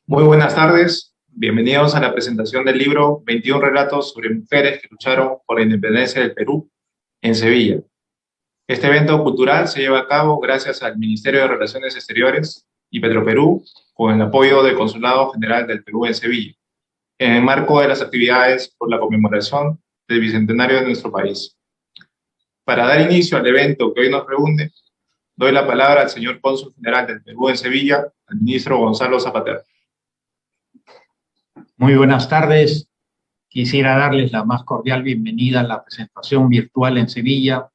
Muy buenas tardes, bienvenidos a la presentación del libro 21 relatos sobre mujeres que lucharon por la independencia del Perú en Sevilla. Este evento cultural se lleva a cabo gracias al Ministerio de Relaciones Exteriores y Petroperú, con el apoyo del Consulado General del Perú en Sevilla, en el marco de las actividades por la conmemoración del Bicentenario de nuestro país. Para dar inicio al evento que hoy nos reúne, doy la palabra al señor Cónsul General del Perú en Sevilla, al ministro Gonzalo Zapatero. Muy buenas tardes. Quisiera darles la más cordial bienvenida a la presentación virtual en Sevilla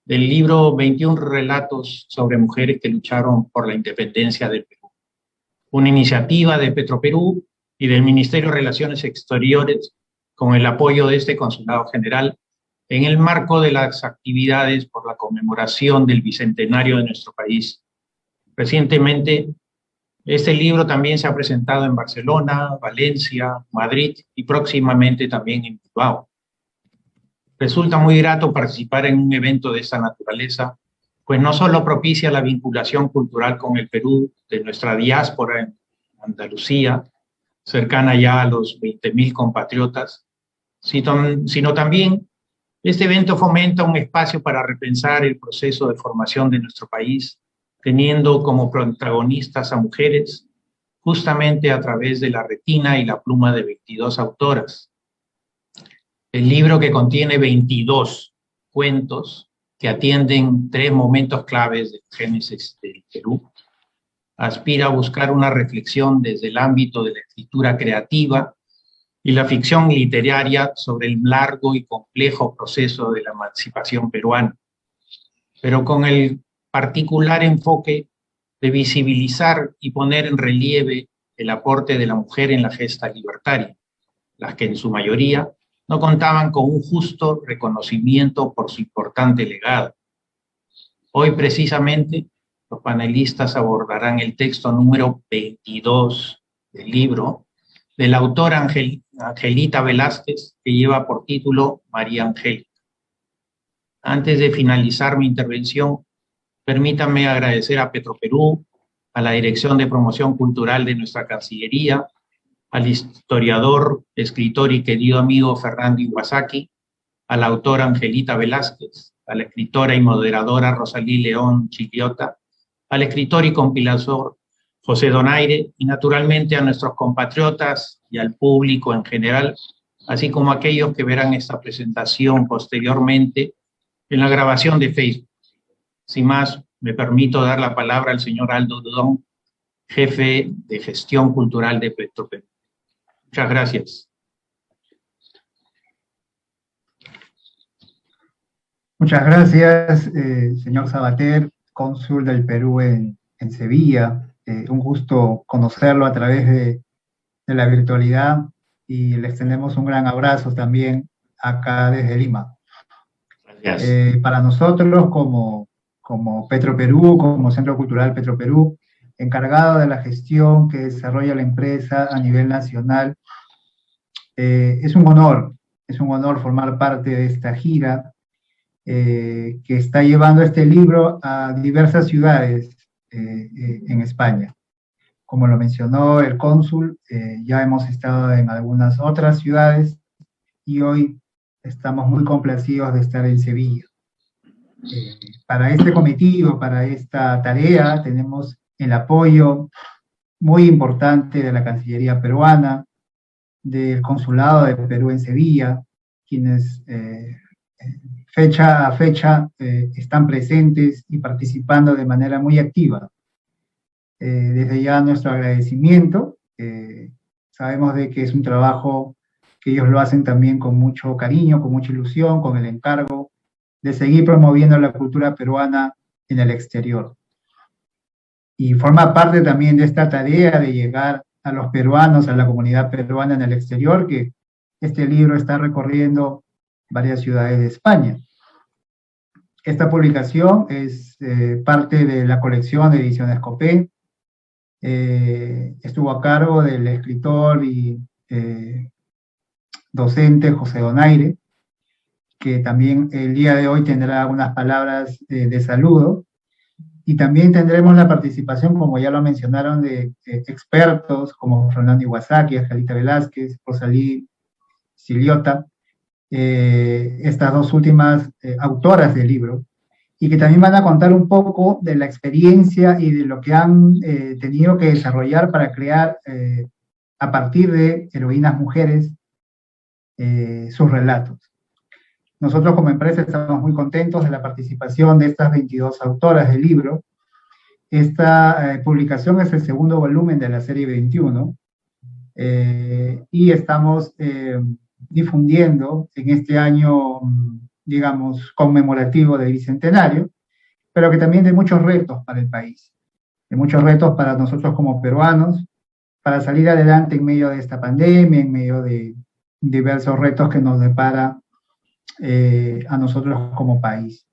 del libro 21 relatos sobre mujeres que lucharon por la independencia del Perú. Una iniciativa de Petroperú y del Ministerio de Relaciones Exteriores con el apoyo de este Consulado General en el marco de las actividades por la conmemoración del Bicentenario de nuestro país. Recientemente, este libro también se ha presentado en Barcelona, Valencia, Madrid y próximamente también en Bilbao. Resulta muy grato participar en un evento de esta naturaleza, pues no solo propicia la vinculación cultural con el Perú de nuestra diáspora en Andalucía, cercana ya a los 20.000 compatriotas, sino también este evento fomenta un espacio para repensar el proceso de formación de nuestro país, teniendo como protagonistas a mujeres, justamente a través de la retina y la pluma de 22 autoras. El libro, que contiene 22 cuentos que atienden 3 momentos claves del génesis del Perú, aspira a buscar una reflexión desde el ámbito de la escritura creativa y la ficción literaria sobre el largo y complejo proceso de la emancipación peruana, pero con el particular enfoque de visibilizar y poner en relieve el aporte de la mujer en la gesta libertaria, las que en su mayoría no contaban con un justo reconocimiento por su importante legado. Hoy precisamente los panelistas abordarán el texto número 22 del libro de la autora Angelita Velázquez, que lleva por título María Angélica. Antes de finalizar mi intervención, permítanme agradecer a Petroperú, a la Dirección de Promoción Cultural de nuestra Cancillería, al historiador, escritor y querido amigo Fernando Iwasaki, a la autora Angelita Velázquez, a la escritora y moderadora Rosalí León Chigliota, al escritor y compilador José Donaire, y naturalmente a nuestros compatriotas y al público en general, así como a aquellos que verán esta presentación posteriormente en la grabación de Facebook. Sin más, me permito dar la palabra al señor Aldo Dudón, jefe de gestión cultural de Petroperú. Muchas gracias. Muchas gracias, señor Sabater, cónsul del Perú en Sevilla. Un gusto conocerlo a través de la virtualidad, y le extendemos un gran abrazo también acá desde Lima. Gracias. Para nosotros, como Petroperú, como Centro Cultural Petroperú, encargado de la gestión que desarrolla la empresa a nivel nacional, es un honor formar parte de esta gira que está llevando este libro a diversas ciudades en España. Como lo mencionó el cónsul, ya hemos estado en algunas otras ciudades y hoy estamos muy complacidos de estar en Sevilla. Para este cometido, para esta tarea, tenemos el apoyo muy importante de la Cancillería peruana, del Consulado de Perú en Sevilla, quienes fecha a fecha están presentes y participando de manera muy activa. Desde ya nuestro agradecimiento. Sabemos de que es un trabajo que ellos lo hacen también con mucho cariño, con mucha ilusión, con el encargo de seguir promoviendo la cultura peruana en el exterior. Y forma parte también de esta tarea de llegar a los peruanos, a la comunidad peruana en el exterior, que este libro está recorriendo varias ciudades de España. Esta publicación es parte de la colección de Ediciones Copé. Estuvo a cargo del escritor y docente José Donaire, que también el día de hoy tendrá unas palabras de saludo. Y también tendremos la participación, como ya lo mencionaron, de expertos como Fernando Iwasaki, Angelita Velázquez, Rosalí Siliota, estas dos últimas autoras del libro, y que también van a contar un poco de la experiencia y de lo que han tenido que desarrollar para crear, a partir de heroínas mujeres, sus relatos. Nosotros como empresa estamos muy contentos de la participación de estas 22 autoras del libro. Esta publicación es el segundo volumen de la serie 21, y estamos difundiendo en este año, digamos, conmemorativo del Bicentenario, pero que también de muchos retos para el país, de muchos retos para nosotros como peruanos, para salir adelante en medio de esta pandemia, en medio de diversos retos que nos depara a nosotros como país.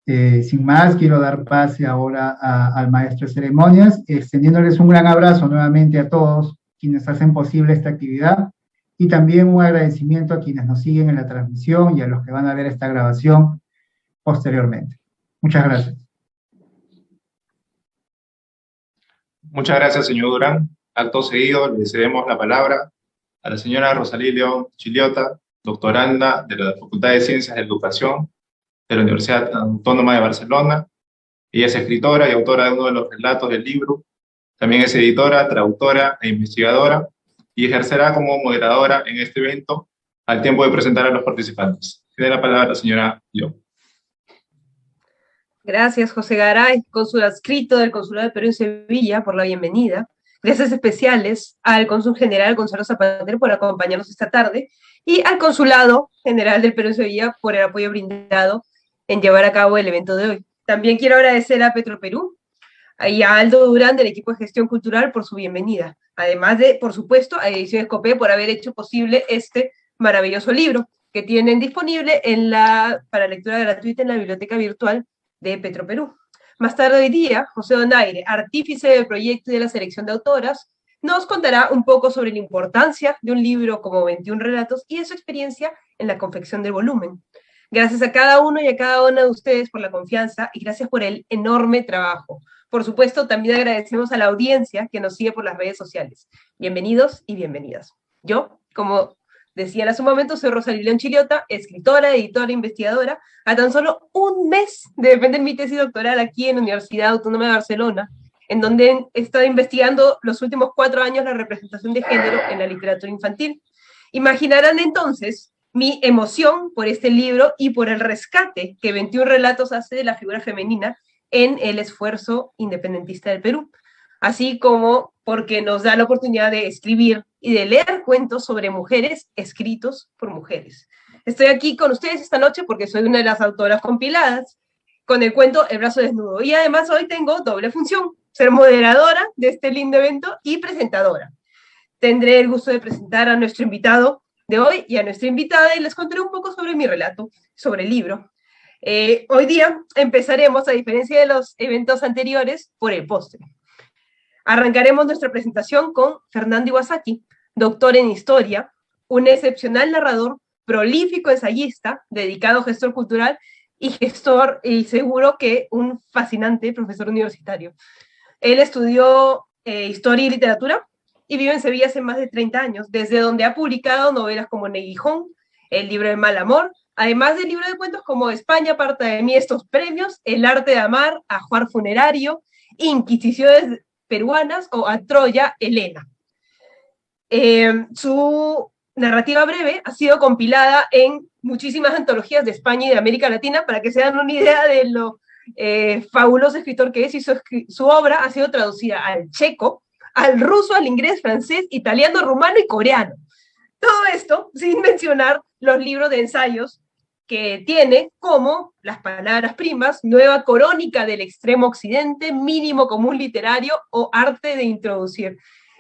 Sin más, quiero dar pase ahora al maestro de ceremonias, extendiéndoles un gran abrazo nuevamente a todos quienes hacen posible esta actividad, y también un agradecimiento a quienes nos siguen en la transmisión y a los que van a ver esta grabación posteriormente. Muchas gracias. Muchas gracias, señor Durán. Acto seguido, le cedemos la palabra a la señora Rosalí León Chiliota, doctoranda de la Facultad de Ciencias de Educación de la Universidad Autónoma de Barcelona. Ella es escritora y autora de uno de los relatos del libro. También es editora, traductora e investigadora, y ejercerá como moderadora en este evento al tiempo de presentar a los participantes. Tiene la palabra la señora León. Gracias, José Garay, cónsul adscrito del Consulado de Perú en Sevilla, por la bienvenida. Gracias especiales al Cónsul General Gonzalo Zapater por acompañarnos esta tarde, y al Consulado General del Perú en Sevilla por el apoyo brindado en llevar a cabo el evento de hoy. También quiero agradecer a Petroperú y a Aldo Durán del equipo de gestión cultural por su bienvenida. Además de, por supuesto, a Ediciones Copé por haber hecho posible este maravilloso libro que tienen disponible para lectura gratuita en la biblioteca virtual de Petroperú. Más tarde hoy día, José Donaire, artífice del proyecto y de la selección de autoras, nos contará un poco sobre la importancia de un libro como 21 relatos y de su experiencia en la confección del volumen. Gracias a cada uno y a cada una de ustedes por la confianza y gracias por el enorme trabajo. Por supuesto, también agradecemos a la audiencia que nos sigue por las redes sociales. Bienvenidos y bienvenidas. Yo, como decían hace un momento, soy Rosalí León Chiliota, escritora, editora, investigadora, a tan solo un mes de defender mi tesis doctoral aquí en la Universidad Autónoma de Barcelona, en donde he estado investigando los últimos 4 años la representación de género en la literatura infantil. Imaginarán entonces mi emoción por este libro y por el rescate que 21 relatos hace de la figura femenina en el esfuerzo independentista del Perú, así como porque nos da la oportunidad de escribir y de leer cuentos sobre mujeres escritos por mujeres. Estoy aquí con ustedes esta noche porque soy una de las autoras compiladas con el cuento El brazo desnudo, y además hoy tengo doble función, ser moderadora de este lindo evento y presentadora. Tendré el gusto de presentar a nuestro invitado de hoy y a nuestra invitada, y les contaré un poco sobre mi relato, sobre el libro. Hoy día empezaremos, a diferencia de los eventos anteriores, por el postre. Arrancaremos nuestra presentación con Fernando Iwasaki, doctor en historia, un excepcional narrador, prolífico ensayista, dedicado gestor cultural y gestor, y seguro que un fascinante profesor universitario. Él estudió historia y literatura y vive en Sevilla hace más de 30 años, desde donde ha publicado novelas como Neguijón, el libro de Mal Amor, además del libro de cuentos como España aparta de mí estos premios, El arte de amar, Ajuar funerario, Inquisiciones peruanas o A Troya, Helena. Su narrativa breve ha sido compilada en muchísimas antologías de España y de América Latina, para que se den una idea de lo fabuloso escritor que es, y su obra ha sido traducida al checo, al ruso, al inglés, francés, italiano, rumano y coreano. Todo esto sin mencionar los libros de ensayos que tiene, como Las palabras primas, Nueva Crónica del Extremo Occidente, Mínimo Común Literario o Arte de Introducir.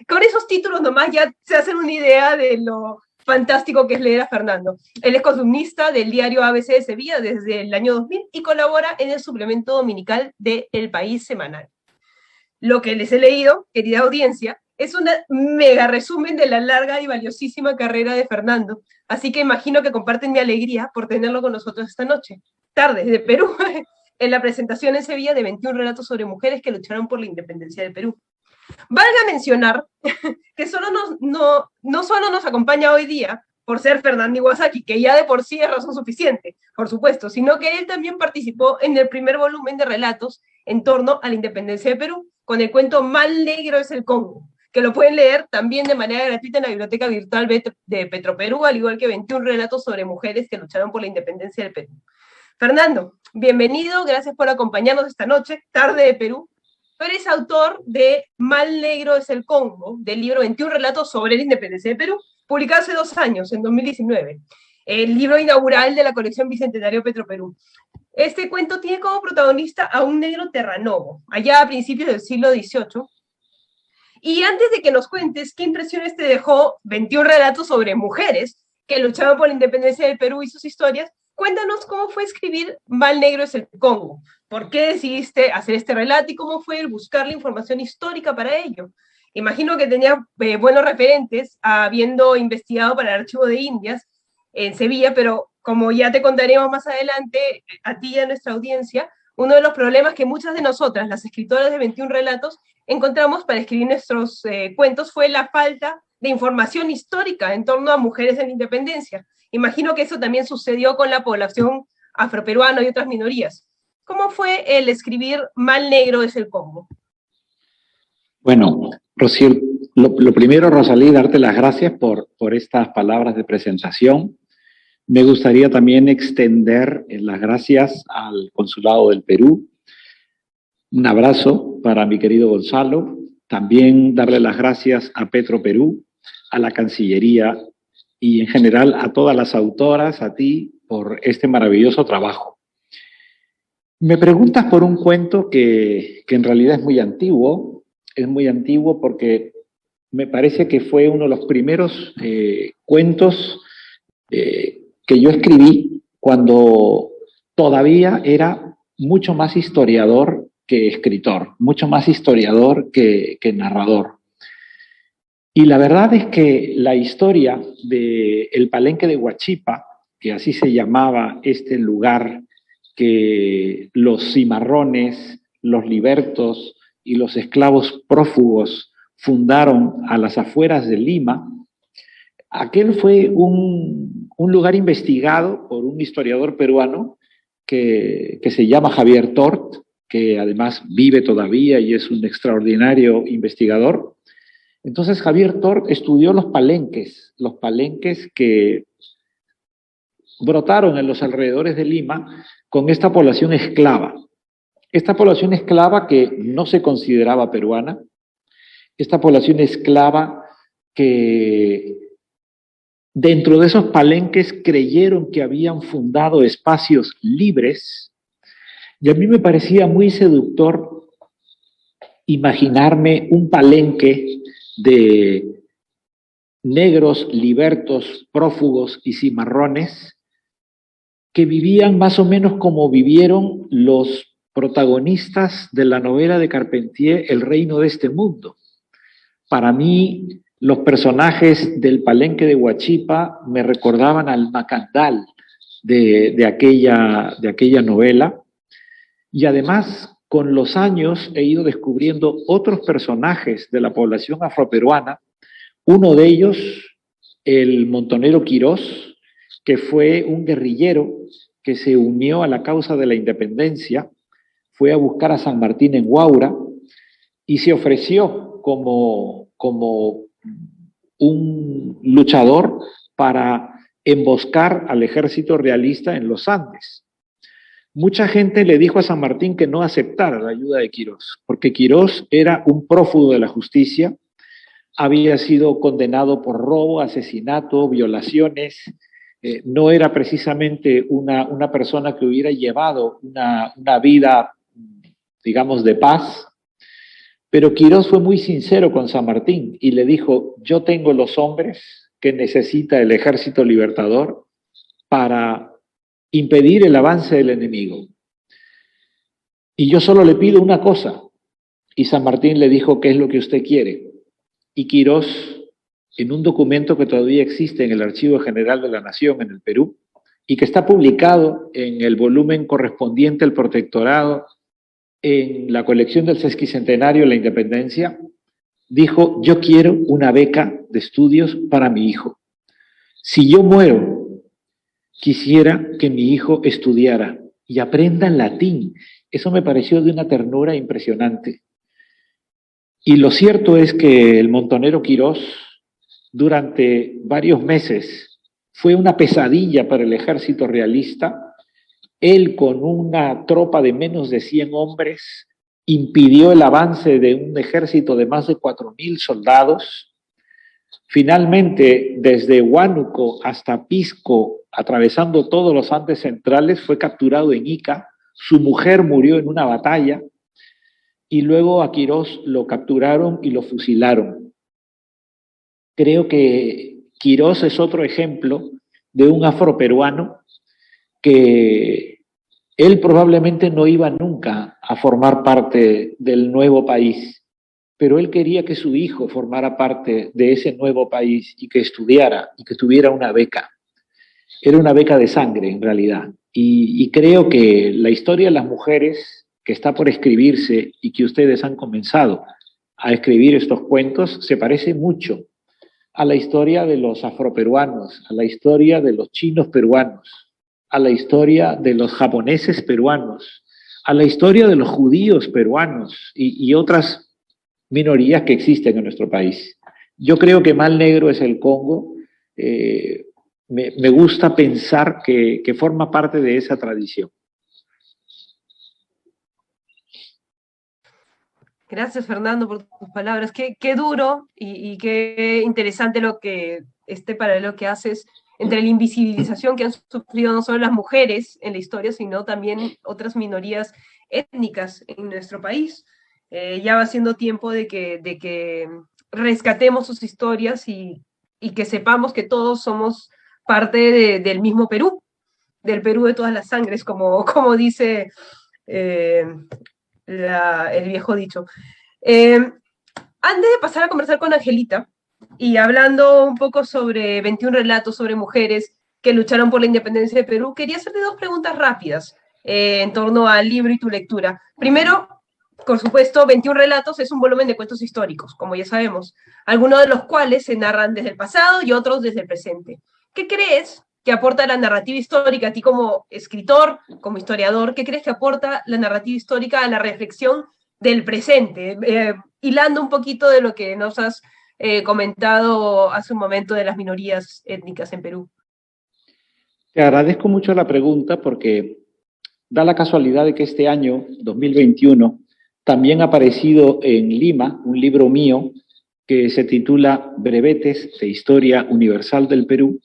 Con esos títulos nomás ya se hacen una idea de lo fantástico que es leer a Fernando. Él es columnista del diario ABC de Sevilla desde el año 2000 y colabora en el suplemento dominical de El País Semanal. Lo que les he leído, querida audiencia, es un mega resumen de la larga y valiosísima carrera de Fernando, así que imagino que comparten mi alegría por tenerlo con nosotros esta noche. Tarde, de Perú. en la presentación en Sevilla de 21 relatos sobre mujeres que lucharon por la independencia del Perú. Valga mencionar que no solo nos acompaña hoy día por ser Fernando Iwasaki, que ya de por sí es razón suficiente, por supuesto, sino que él también participó en el primer volumen de relatos en torno a la independencia de Perú, con el cuento Mal Negro es el Congo, que lo pueden leer también de manera gratuita en la biblioteca virtual de Petroperú, al igual que 21 relatos sobre mujeres que lucharon por la independencia del Perú. Fernando, bienvenido, gracias por acompañarnos esta noche, tarde de Perú. Tú eres autor de Mal Negro es el Congo, del libro 21 relatos sobre la independencia de Perú, publicado hace 2 años, en 2019, el libro inaugural de la colección Bicentenario Petroperú. Este cuento tiene como protagonista a un negro terranovo, allá a principios del siglo XVIII. Y antes de que nos cuentes qué impresiones te dejó 21 relatos sobre mujeres que luchaban por la independencia del Perú y sus historias, cuéntanos cómo fue escribir Mal Negro es el Congo. ¿Por qué decidiste hacer este relato y cómo fue el buscar la información histórica para ello? Imagino que tenías buenos referentes, habiendo investigado para el Archivo de Indias en Sevilla, pero como ya te contaremos más adelante, a ti y a nuestra audiencia, uno de los problemas que muchas de nosotras, las escritoras de 21 relatos, encontramos para escribir nuestros cuentos fue la falta de información histórica en torno a mujeres en la independencia. Imagino que eso también sucedió con la población afroperuana y otras minorías. ¿Cómo fue el escribir Mal Negro es el Congo? Bueno, Rocío, lo primero, Rosalí, darte las gracias por estas palabras de presentación. Me gustaría también extender las gracias al Consulado del Perú. Un abrazo para mi querido Gonzalo. También darle las gracias a Petroperú, a la Cancillería y en general a todas las autoras, a ti, por este maravilloso trabajo. Me preguntas por un cuento que en realidad es muy antiguo. Es muy antiguo porque me parece que fue uno de los primeros cuentos que yo escribí cuando todavía era mucho más historiador que escritor, mucho más historiador que narrador. Y la verdad es que la historia del Palenque de Huachipa, que así se llamaba este lugar que los cimarrones, los libertos y los esclavos prófugos fundaron a las afueras de Lima, aquel fue un lugar investigado por un historiador peruano que se llama Javier Tort, que además vive todavía y es un extraordinario investigador. Entonces Javier Tort estudió los palenques que brotaron en los alrededores de Lima con esta población esclava. Esta población esclava que no se consideraba peruana, esta población esclava que dentro de esos palenques creyeron que habían fundado espacios libres, y a mí me parecía muy seductor imaginarme un palenque de negros, libertos, prófugos y cimarrones que vivían más o menos como vivieron los protagonistas de la novela de Carpentier, El reino de este mundo. Para mí, los personajes del Palenque de Huachipa me recordaban al Macandal de aquella novela, y además, con los años he ido descubriendo otros personajes de la población afroperuana, uno de ellos, el montonero Quirós, que fue un guerrillero que se unió a la causa de la independencia, fue a buscar a San Martín en Huaura y se ofreció como un luchador para emboscar al ejército realista en los Andes. Mucha gente le dijo a San Martín que no aceptara la ayuda de Quirós, porque Quirós era un prófugo de la justicia, había sido condenado por robo, asesinato, violaciones, no era precisamente una persona que hubiera llevado una vida, digamos, de paz, pero Quirós fue muy sincero con San Martín y le dijo: yo tengo los hombres que necesita el ejército libertador para impedir el avance del enemigo. Y yo solo le pido una cosa. Y San Martín le dijo: ¿qué es lo que usted quiere? Y Quirós, en un documento que todavía existe en el Archivo General de la Nación en el Perú, y que está publicado en el volumen correspondiente al protectorado en la colección del sesquicentenario de la Independencia, dijo: yo quiero una beca de estudios para mi hijo. Si yo muero, quisiera que mi hijo estudiara y aprenda latín. Eso me pareció de una ternura impresionante. Y lo cierto es que el montonero Quirós, durante varios meses, fue una pesadilla para el ejército realista. Él, con una tropa de menos de 100 hombres, impidió el avance de un ejército de más de 4.000 soldados. Finalmente, desde Huánuco hasta Pisco, atravesando todos los Andes centrales, fue capturado en Ica. Su mujer murió en una batalla y luego a Quirós lo capturaron y lo fusilaron. Creo que Quirós es otro ejemplo de un afroperuano que él probablemente no iba nunca a formar parte del nuevo país, pero él quería que su hijo formara parte de ese nuevo país y que estudiara y que tuviera una beca. Era una beca de sangre, en realidad. Y creo que la historia de las mujeres que está por escribirse y que ustedes han comenzado a escribir estos cuentos se parece mucho a la historia de los afroperuanos, a la historia de los chinos peruanos, a la historia de los japoneses peruanos, a la historia de los judíos peruanos y otras minorías que existen en nuestro país. Yo creo que Mal Negro es el Congo. Me gusta pensar que forma parte de esa tradición. Gracias, Fernando, por tus palabras. Qué duro y qué interesante lo que este paralelo que haces entre la invisibilización que han sufrido no solo las mujeres en la historia, sino también otras minorías étnicas en nuestro país. Ya va siendo tiempo de que rescatemos sus historias y que sepamos que todos somos parte del mismo Perú, del Perú de todas las sangres, como dice el viejo dicho. Antes de pasar a conversar con Angelita y hablando un poco sobre 21 relatos sobre mujeres que lucharon por la independencia de Perú, quería hacerte dos preguntas rápidas en torno al libro y tu lectura. Primero, por supuesto, 21 relatos es un volumen de cuentos históricos, como ya sabemos, algunos de los cuales se narran desde el pasado y otros desde el presente. ¿Qué crees que aporta la narrativa histórica a ti como escritor, como historiador? ¿Qué crees que aporta la narrativa histórica a la reflexión del presente? Hilando un poquito de lo que nos has comentado hace un momento de las minorías étnicas en Perú. Te agradezco mucho la pregunta porque da la casualidad de que este año, 2021, también ha aparecido en Lima un libro mío que se titula Brevetes de Historia Universal del Perú,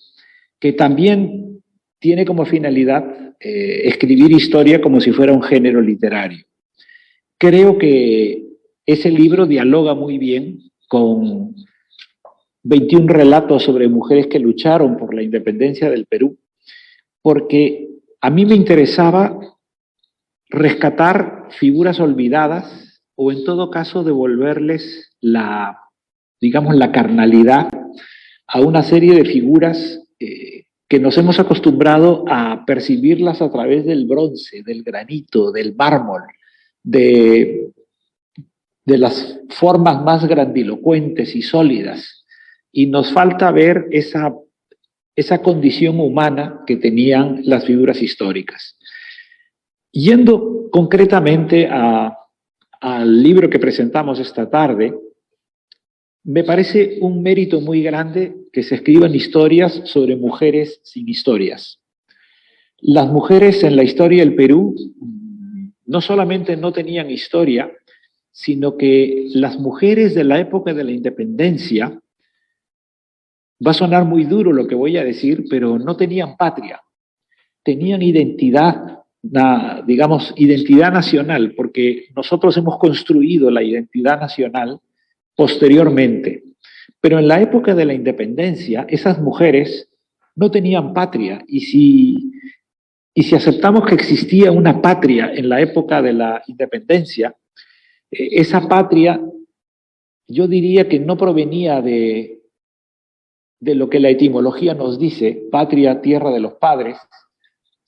que también tiene como finalidad escribir historia como si fuera un género literario. Creo que ese libro dialoga muy bien con 21 relatos sobre mujeres que lucharon por la independencia del Perú, porque a mí me interesaba rescatar figuras olvidadas o en todo caso devolverles la carnalidad a una serie de figuras que nos hemos acostumbrado a percibirlas a través del bronce, del granito, del mármol, de las formas más grandilocuentes y sólidas. Y nos falta ver esa condición humana que tenían las figuras históricas. Yendo concretamente al libro que presentamos esta tarde, me parece un mérito muy grande que se escriban historias sobre mujeres sin historias. Las mujeres en la historia del Perú no solamente no tenían historia, sino que las mujeres de la época de la independencia, va a sonar muy duro lo que voy a decir, pero no tenían patria, tenían identidad, identidad nacional, porque nosotros hemos construido la identidad nacional posteriormente. Pero en la época de la independencia, esas mujeres no tenían patria, y si aceptamos que existía una patria en la época de la independencia, esa patria yo diría que no provenía de lo que la etimología nos dice, patria, tierra de los padres,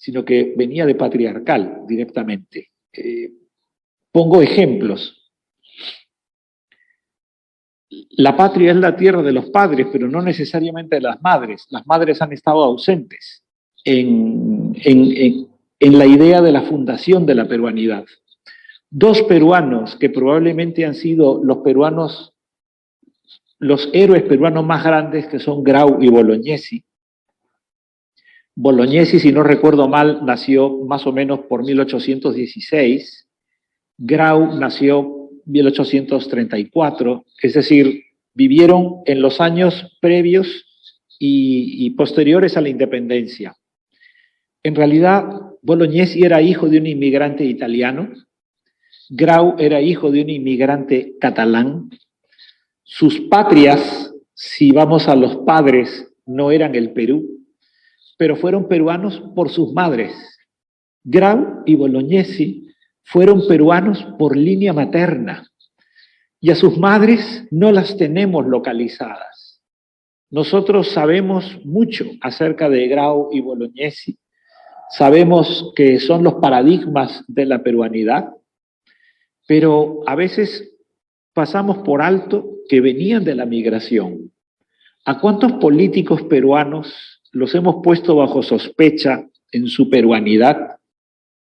sino que venía de patriarcal directamente. Pongo ejemplos. La patria es la tierra de los padres, pero no necesariamente de las madres. Las madres han estado ausentes en la idea de la fundación de la peruanidad. Dos peruanos que probablemente han sido los peruanos, los héroes peruanos más grandes, que son Grau y Bolognesi. Bolognesi, si no recuerdo mal, nació más o menos por 1816. Grau nació 1834, es decir, vivieron en los años previos y posteriores a la independencia. En realidad, Bolognesi era hijo de un inmigrante italiano, Grau era hijo de un inmigrante catalán. Sus patrias, si vamos a los padres, no eran el Perú, pero fueron peruanos por sus madres. Grau y Bolognesi fueron peruanos por línea materna, y a sus madres no las tenemos localizadas. Nosotros sabemos mucho acerca de Grau y Bolognesi, sabemos que son los paradigmas de la peruanidad, pero a veces pasamos por alto que venían de la migración. ¿A cuántos políticos peruanos los hemos puesto bajo sospecha en su peruanidad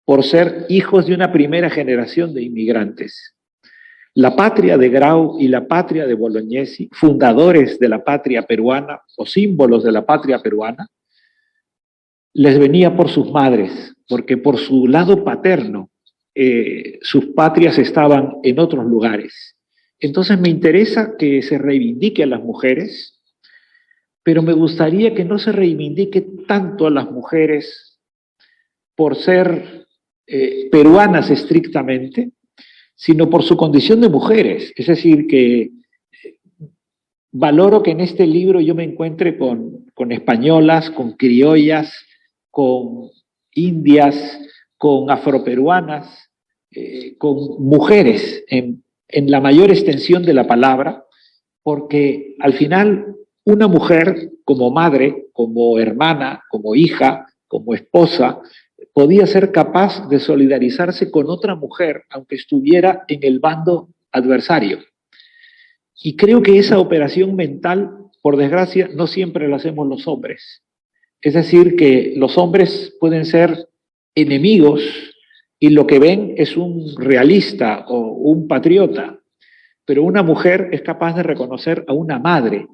por ser hijos de una primera generación de inmigrantes? La patria de Grau y la patria de Bolognesi, fundadores de la patria peruana o símbolos de la patria peruana, les venía por sus madres, porque por su lado paterno sus patrias estaban en otros lugares. Entonces me interesa que se reivindique a las mujeres, pero me gustaría que no se reivindique tanto a las mujeres por ser peruanas estrictamente, sino por su condición de mujeres. Es decir, que valoro que en este libro yo me encuentre con españolas, con criollas, con indias, con afroperuanas, con mujeres en la mayor extensión de la palabra, porque al final una mujer como madre, como hermana, como hija, como esposa, podía ser capaz de solidarizarse con otra mujer, aunque estuviera en el bando adversario. Y creo que esa operación mental, por desgracia, no siempre la hacemos los hombres. Es decir, que los hombres pueden ser enemigos y lo que ven es un realista o un patriota, pero una mujer es capaz de reconocer a una madre,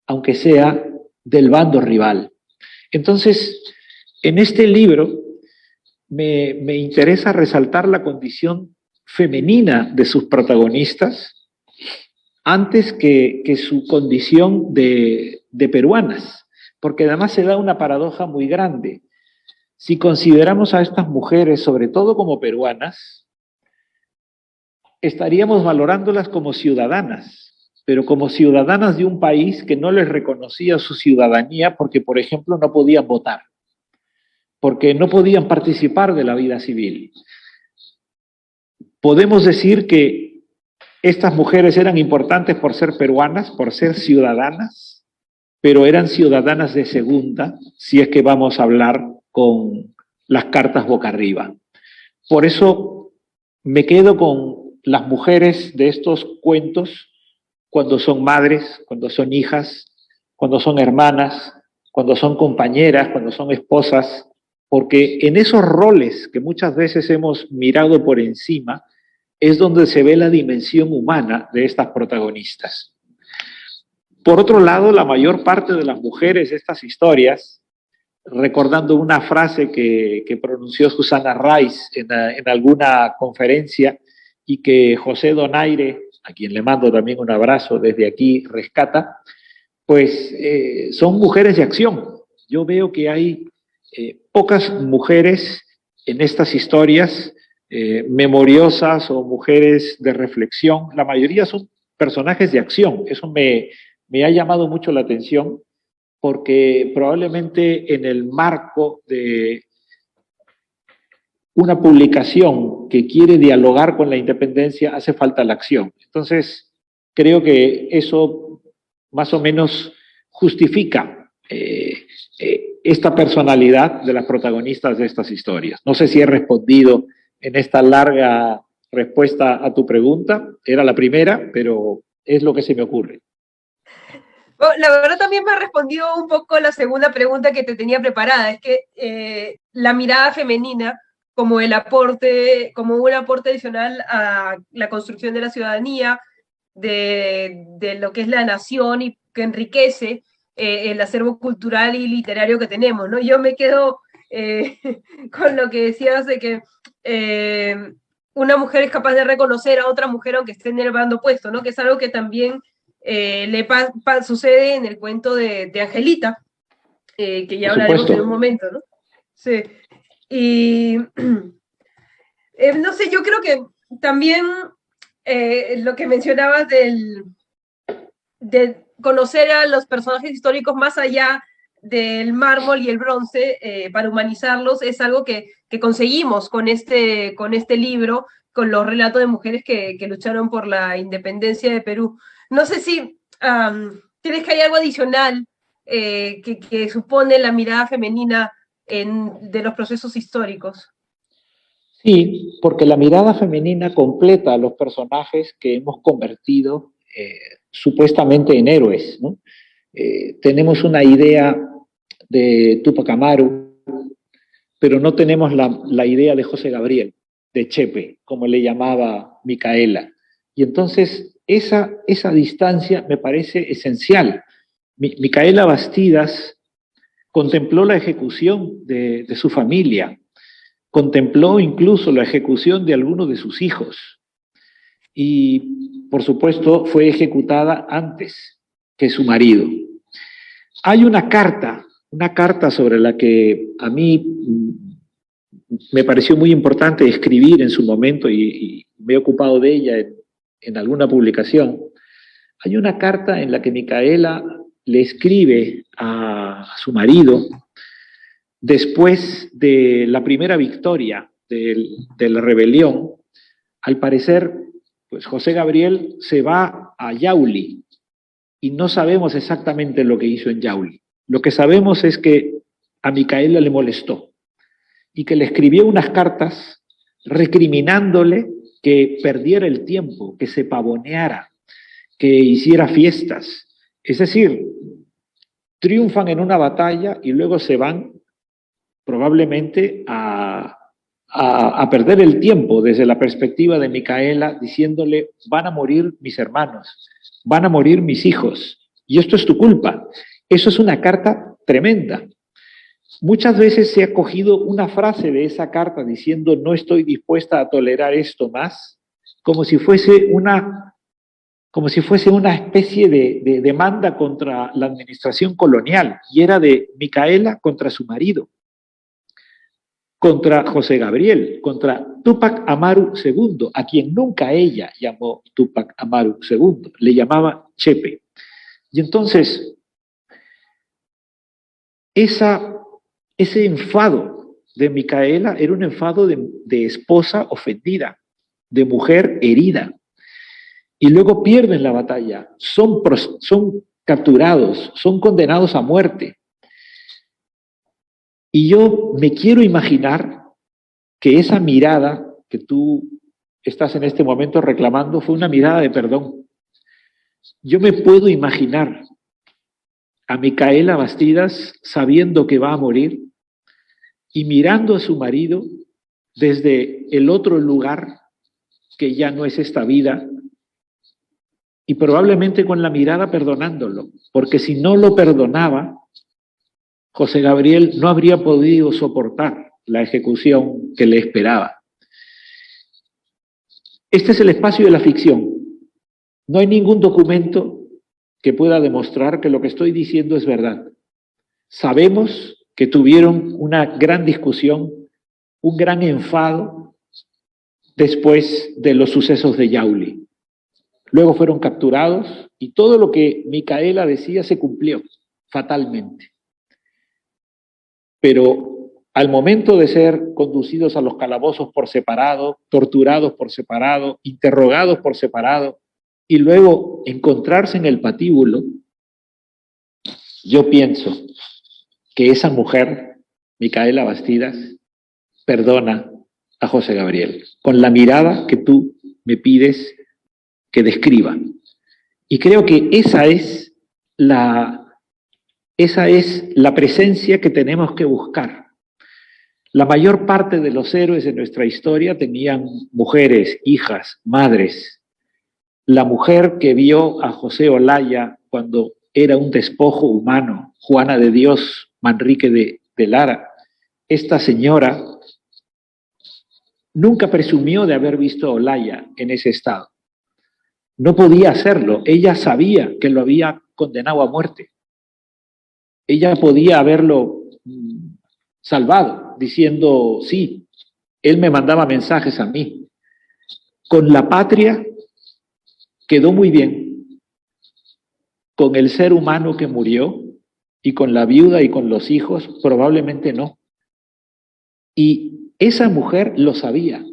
aunque sea del bando rival. Entonces, en este libro me interesa resaltar la condición femenina de sus protagonistas antes que su condición de peruanas, porque además se da una paradoja muy grande. Si consideramos a estas mujeres, sobre todo como peruanas, estaríamos valorándolas como ciudadanas, pero como ciudadanas de un país que no les reconocía su ciudadanía porque, por ejemplo, no podían votar, porque no podían participar de la vida civil. Podemos decir que estas mujeres eran importantes por ser peruanas, por ser ciudadanas, pero eran ciudadanas de segunda, si es que vamos a hablar con las cartas boca arriba. Por eso me quedo con las mujeres de estos cuentos cuando son madres, cuando son hijas, cuando son hermanas, cuando son compañeras, cuando son esposas, porque en esos roles que muchas veces hemos mirado por encima es donde se ve la dimensión humana de estas protagonistas. Por otro lado, la mayor parte de las mujeres de estas historias, recordando una frase que pronunció Susana Rice en alguna conferencia y que José Donaire, a quien le mando también un abrazo desde aquí, rescata, pues son mujeres de acción. Yo veo que hay pocas mujeres en estas historias memoriosas o mujeres de reflexión. La mayoría son personajes de acción. Eso me ha llamado mucho la atención porque probablemente en el marco de una publicación que quiere dialogar con la independencia hace falta la acción. Entonces, creo que eso más o menos justifica esta personalidad de las protagonistas de estas historias. No sé si he respondido en esta larga respuesta a tu pregunta. Era la primera, pero es lo que se me ocurre. Bueno, la verdad también me ha respondido un poco la segunda pregunta que te tenía preparada. Es que la mirada femenina como el aporte, como un aporte adicional a la construcción de la ciudadanía, de lo que es la nación y que enriquece el acervo cultural y literario que tenemos, ¿no? Yo me quedo con lo que decías de que una mujer es capaz de reconocer a otra mujer aunque esté en el bando opuesto, ¿no? Que es algo que también sucede en el cuento de Angelita, que ya hablaremos en un momento, ¿no? Sí. Y no sé, yo creo que también lo que mencionabas de conocer a los personajes históricos más allá del mármol y el bronce, para humanizarlos, es algo que conseguimos con este libro, con los relatos de mujeres que lucharon por la independencia de Perú. No sé si tienes que hay algo adicional que supone la mirada femenina de los procesos históricos. Sí, porque la mirada femenina completa a los personajes que hemos convertido supuestamente en héroes, ¿no? Tenemos una idea de Túpac Amaru, pero no tenemos la idea de José Gabriel, de Chepe, como le llamaba Micaela. Y entonces esa distancia me parece esencial. Micaela Bastidas contempló la ejecución de su familia, contempló incluso la ejecución de algunos de sus hijos y, por supuesto, fue ejecutada antes que su marido. Hay una carta sobre la que a mí me pareció muy importante escribir en su momento y me he ocupado de ella en alguna publicación. Hay una carta en la que Micaela le escribe a su marido después de la primera victoria de la rebelión. Al parecer, pues José Gabriel se va a Yauli y no sabemos exactamente lo que hizo en Yauli. Lo que sabemos es que a Micaela le molestó y que le escribió unas cartas recriminándole que perdiera el tiempo, que se pavoneara, que hiciera fiestas. Es decir, triunfan en una batalla y luego se van probablemente a perder el tiempo desde la perspectiva de Micaela, diciéndole, van a morir mis hermanos, van a morir mis hijos, y esto es tu culpa. Eso es una carta tremenda. Muchas veces se ha cogido una frase de esa carta diciendo, no estoy dispuesta a tolerar esto más, como si fuese una especie de demanda contra la administración colonial, y era de Micaela contra su marido, contra José Gabriel, contra Túpac Amaru II, a quien nunca ella llamó Túpac Amaru II, le llamaba Chepe. Y entonces, ese enfado de Micaela era un enfado de esposa ofendida, de mujer herida. Y luego pierden la batalla, son capturados, son condenados a muerte. Y yo me quiero imaginar que esa mirada que tú estás en este momento reclamando fue una mirada de perdón. Yo me puedo imaginar a Micaela Bastidas sabiendo que va a morir y mirando a su marido desde el otro lugar que ya no es esta vida y probablemente con la mirada perdonándolo, porque si no lo perdonaba, José Gabriel no habría podido soportar la ejecución que le esperaba. Este es el espacio de la ficción. No hay ningún documento que pueda demostrar que lo que estoy diciendo es verdad. Sabemos que tuvieron una gran discusión, un gran enfado después de los sucesos de Yauli. Luego fueron capturados y todo lo que Micaela decía se cumplió fatalmente. Pero al momento de ser conducidos a los calabozos por separado, torturados por separado, interrogados por separado, y luego encontrarse en el patíbulo, yo pienso que esa mujer, Micaela Bastidas, perdona a José Gabriel, con la mirada que tú me pides que describa. Y creo que esa es la presencia que tenemos que buscar. La mayor parte de los héroes de nuestra historia tenían mujeres, hijas, madres. La mujer que vio a José Olaya cuando era un despojo humano, Juana de Dios Manrique de Lara, esta señora nunca presumió de haber visto a Olaya en ese estado. No podía hacerlo. Ella sabía que lo había condenado a muerte. Ella podía haberlo salvado, diciendo, sí, él me mandaba mensajes a mí. Con la patria quedó muy bien. Con el ser humano que murió y con la viuda y con los hijos, probablemente no. Y esa mujer lo sabía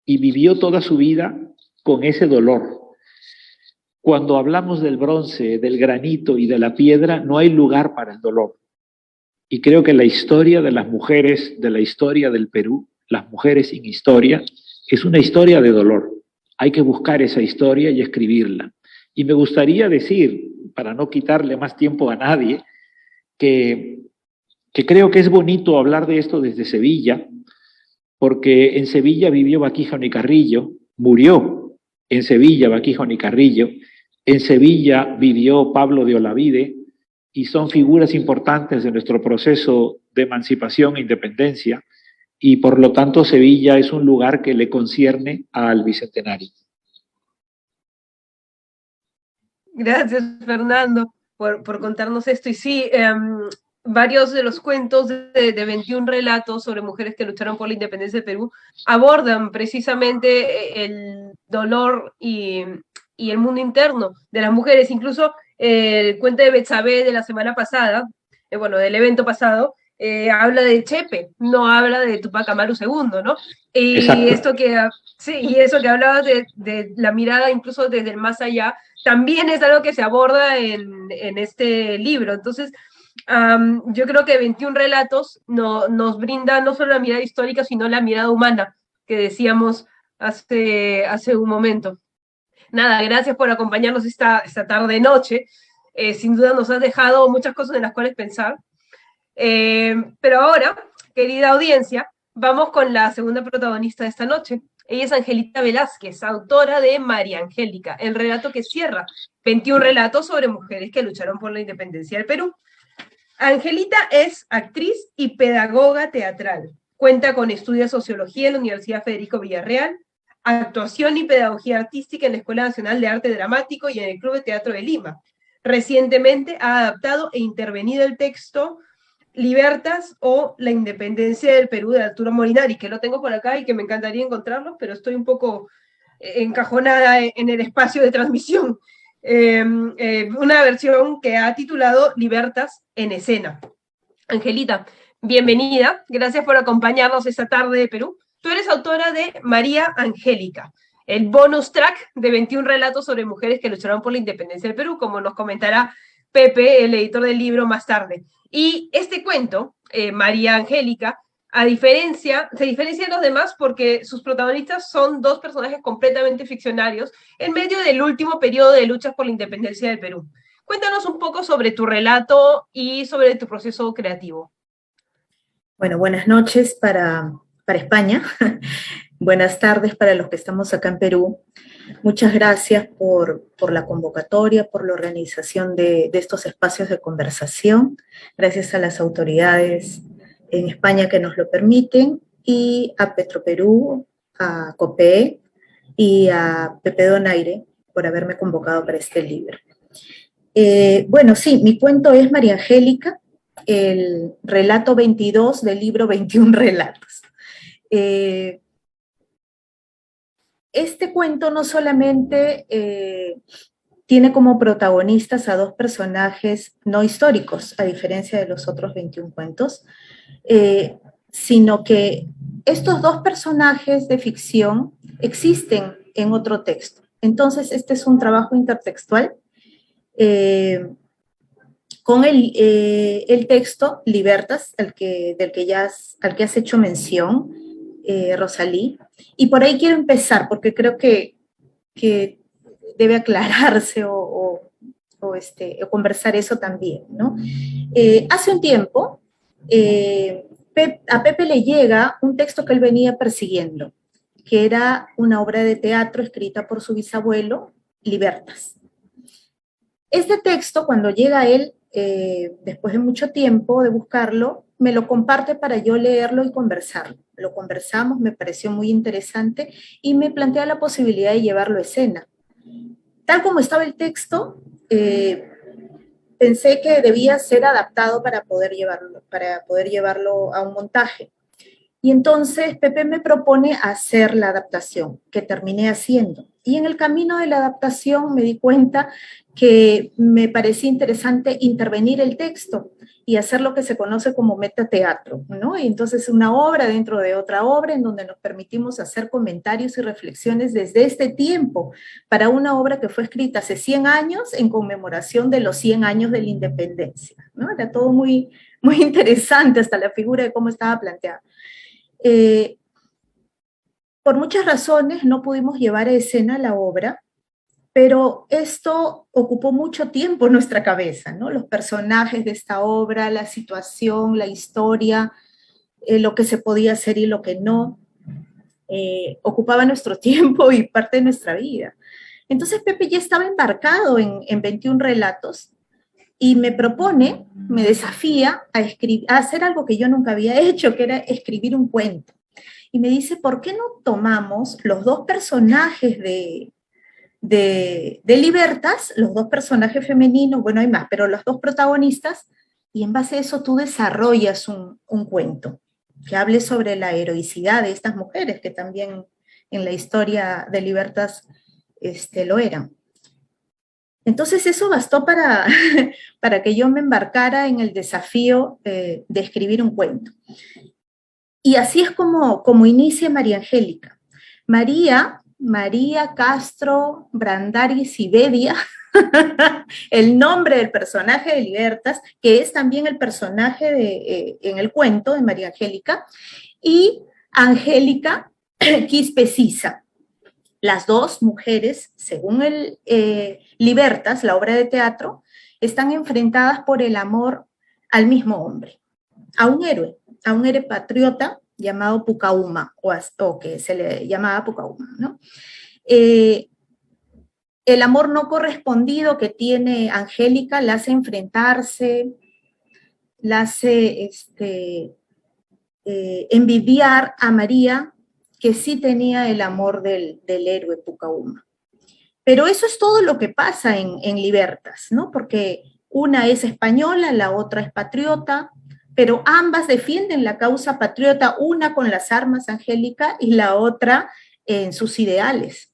y vivió toda su vida con ese dolor. Cuando hablamos del bronce, del granito y de la piedra, no hay lugar para el dolor. Y creo que la historia de las mujeres, de la historia del Perú, las mujeres sin historia, es una historia de dolor. Hay que buscar esa historia y escribirla. Y me gustaría decir, para no quitarle más tiempo a nadie, que creo que es bonito hablar de esto desde Sevilla, porque en Sevilla vivió Baquijano y Carrillo, murió en Sevilla Baquijano y Carrillo, en Sevilla vivió Pablo de Olavide, y son figuras importantes de nuestro proceso de emancipación e independencia, y por lo tanto Sevilla es un lugar que le concierne al Bicentenario. Gracias, Fernando, por contarnos esto. Y sí, varios de los cuentos de 21 relatos sobre mujeres que lucharon por la independencia de Perú abordan precisamente el dolor y el mundo interno de las mujeres. Incluso el cuento de Betsabé de la semana pasada, del evento pasado, habla de Chepe, no habla de Tupac Amaru II, ¿no? Y esto y eso que hablabas de la mirada incluso desde el más allá, también es algo que se aborda en este libro. Entonces, yo creo que 21 relatos nos brinda no solo la mirada histórica, sino la mirada humana que decíamos hace un momento. Nada, gracias por acompañarnos esta tarde-noche. Sin duda nos has dejado muchas cosas en las cuales pensar. Pero ahora, querida audiencia, vamos con la segunda protagonista de esta noche. Ella es Angelita Velázquez, autora de María Angélica, el relato que cierra 21 relatos sobre mujeres que lucharon por la independencia del Perú. Angelita es actriz y pedagoga teatral. Cuenta con estudios de sociología en la Universidad Federico Villarreal, actuación y pedagogía artística en la Escuela Nacional de Arte Dramático y en el Club de Teatro de Lima. Recientemente ha adaptado e intervenido el texto Libertas o La Independencia del Perú de Arturo Molinari, que lo tengo por acá y que me encantaría encontrarlo, pero estoy un poco encajonada en el espacio de transmisión. Una versión que ha titulado Libertas en escena. Angelita, bienvenida, gracias por acompañarnos esta tarde de Perú. Tú eres autora de María Angélica, el bonus track de 21 relatos sobre mujeres que lucharon por la independencia del Perú, como nos comentará Pepe, el editor del libro, más tarde. Y este cuento, María Angélica, se diferencia de los demás porque sus protagonistas son dos personajes completamente ficcionarios en medio del último periodo de luchas por la independencia del Perú. Cuéntanos un poco sobre tu relato y sobre tu proceso creativo. Bueno, buenas noches para España. Buenas tardes para los que estamos acá en Perú. Muchas gracias por la convocatoria, por la organización de estos espacios de conversación. Gracias a las autoridades en España que nos lo permiten, y a Petroperú, a COPE y a Pepe Donaire por haberme convocado para este libro. Bueno, sí, mi cuento es María Angélica, el relato 22 del libro 21 relatos. Este cuento no solamente tiene como protagonistas a dos personajes no históricos, a diferencia de los otros 21 cuentos, sino que estos dos personajes de ficción existen en otro texto. Entonces, este es un trabajo intertextual con el texto Libertas, al que has hecho mención, Rosalí. Y por ahí quiero empezar, porque creo que debe aclararse o conversar eso también, ¿no? Hace un tiempo, a Pepe le llega un texto que él venía persiguiendo, que era una obra de teatro escrita por su bisabuelo, Libertas. Este texto, cuando llega a él, después de mucho tiempo de buscarlo, me lo comparte para yo leerlo y conversarlo. Lo conversamos, me pareció muy interesante y me plantea la posibilidad de llevarlo a escena. Tal como estaba el texto, pensé que debía ser adaptado para poder llevarlo a un montaje. Y entonces Pepe me propone hacer la adaptación, que terminé haciendo. Y en el camino de la adaptación me di cuenta que me parecía interesante intervenir el texto y hacer lo que se conoce como metateatro, ¿no? Y entonces una obra dentro de otra obra en donde nos permitimos hacer comentarios y reflexiones desde este tiempo para una obra que fue escrita hace 100 años en conmemoración de los 100 años de la independencia, ¿no? Era todo muy, muy interesante, hasta la figura de cómo estaba planteada. Por muchas razones no pudimos llevar a escena la obra, pero esto ocupó mucho tiempo en nuestra cabeza, ¿no? Los personajes de esta obra, la situación, la historia, lo que se podía hacer y lo que no, ocupaba nuestro tiempo y parte de nuestra vida. Entonces Pepe ya estaba embarcado en 21 relatos y me propone, me desafía a hacer algo que yo nunca había hecho, que era escribir un cuento. Y me dice, ¿por qué no tomamos los dos personajes de Libertas, los dos personajes femeninos, bueno, hay más, pero los dos protagonistas, y en base a eso tú desarrollas un cuento que hable sobre la heroicidad de estas mujeres, que también en la historia de Libertas lo eran? Entonces eso bastó para que yo me embarcara en el desafío de escribir un cuento. Y así es como inicia María Angélica. María Castro Brandariz y Bedia, el nombre del personaje de Libertas, que es también el personaje en el cuento de María Angélica, y Angélica Quispe Sisa. Las dos mujeres, según Libertas, la obra de teatro, están enfrentadas por el amor al mismo hombre, a un héroe patriota llamado Pucahuma, o que se le llamaba Pucahuma, ¿no? El amor no correspondido que tiene Angélica la hace enfrentarse, la hace envidiar a María, que sí tenía el amor del héroe Pucahuma. Pero eso es todo lo que pasa en Libertas, ¿no? Porque una es española, la otra es patriota, pero ambas defienden la causa patriota, una con las armas, Angélica, y la otra en sus ideales.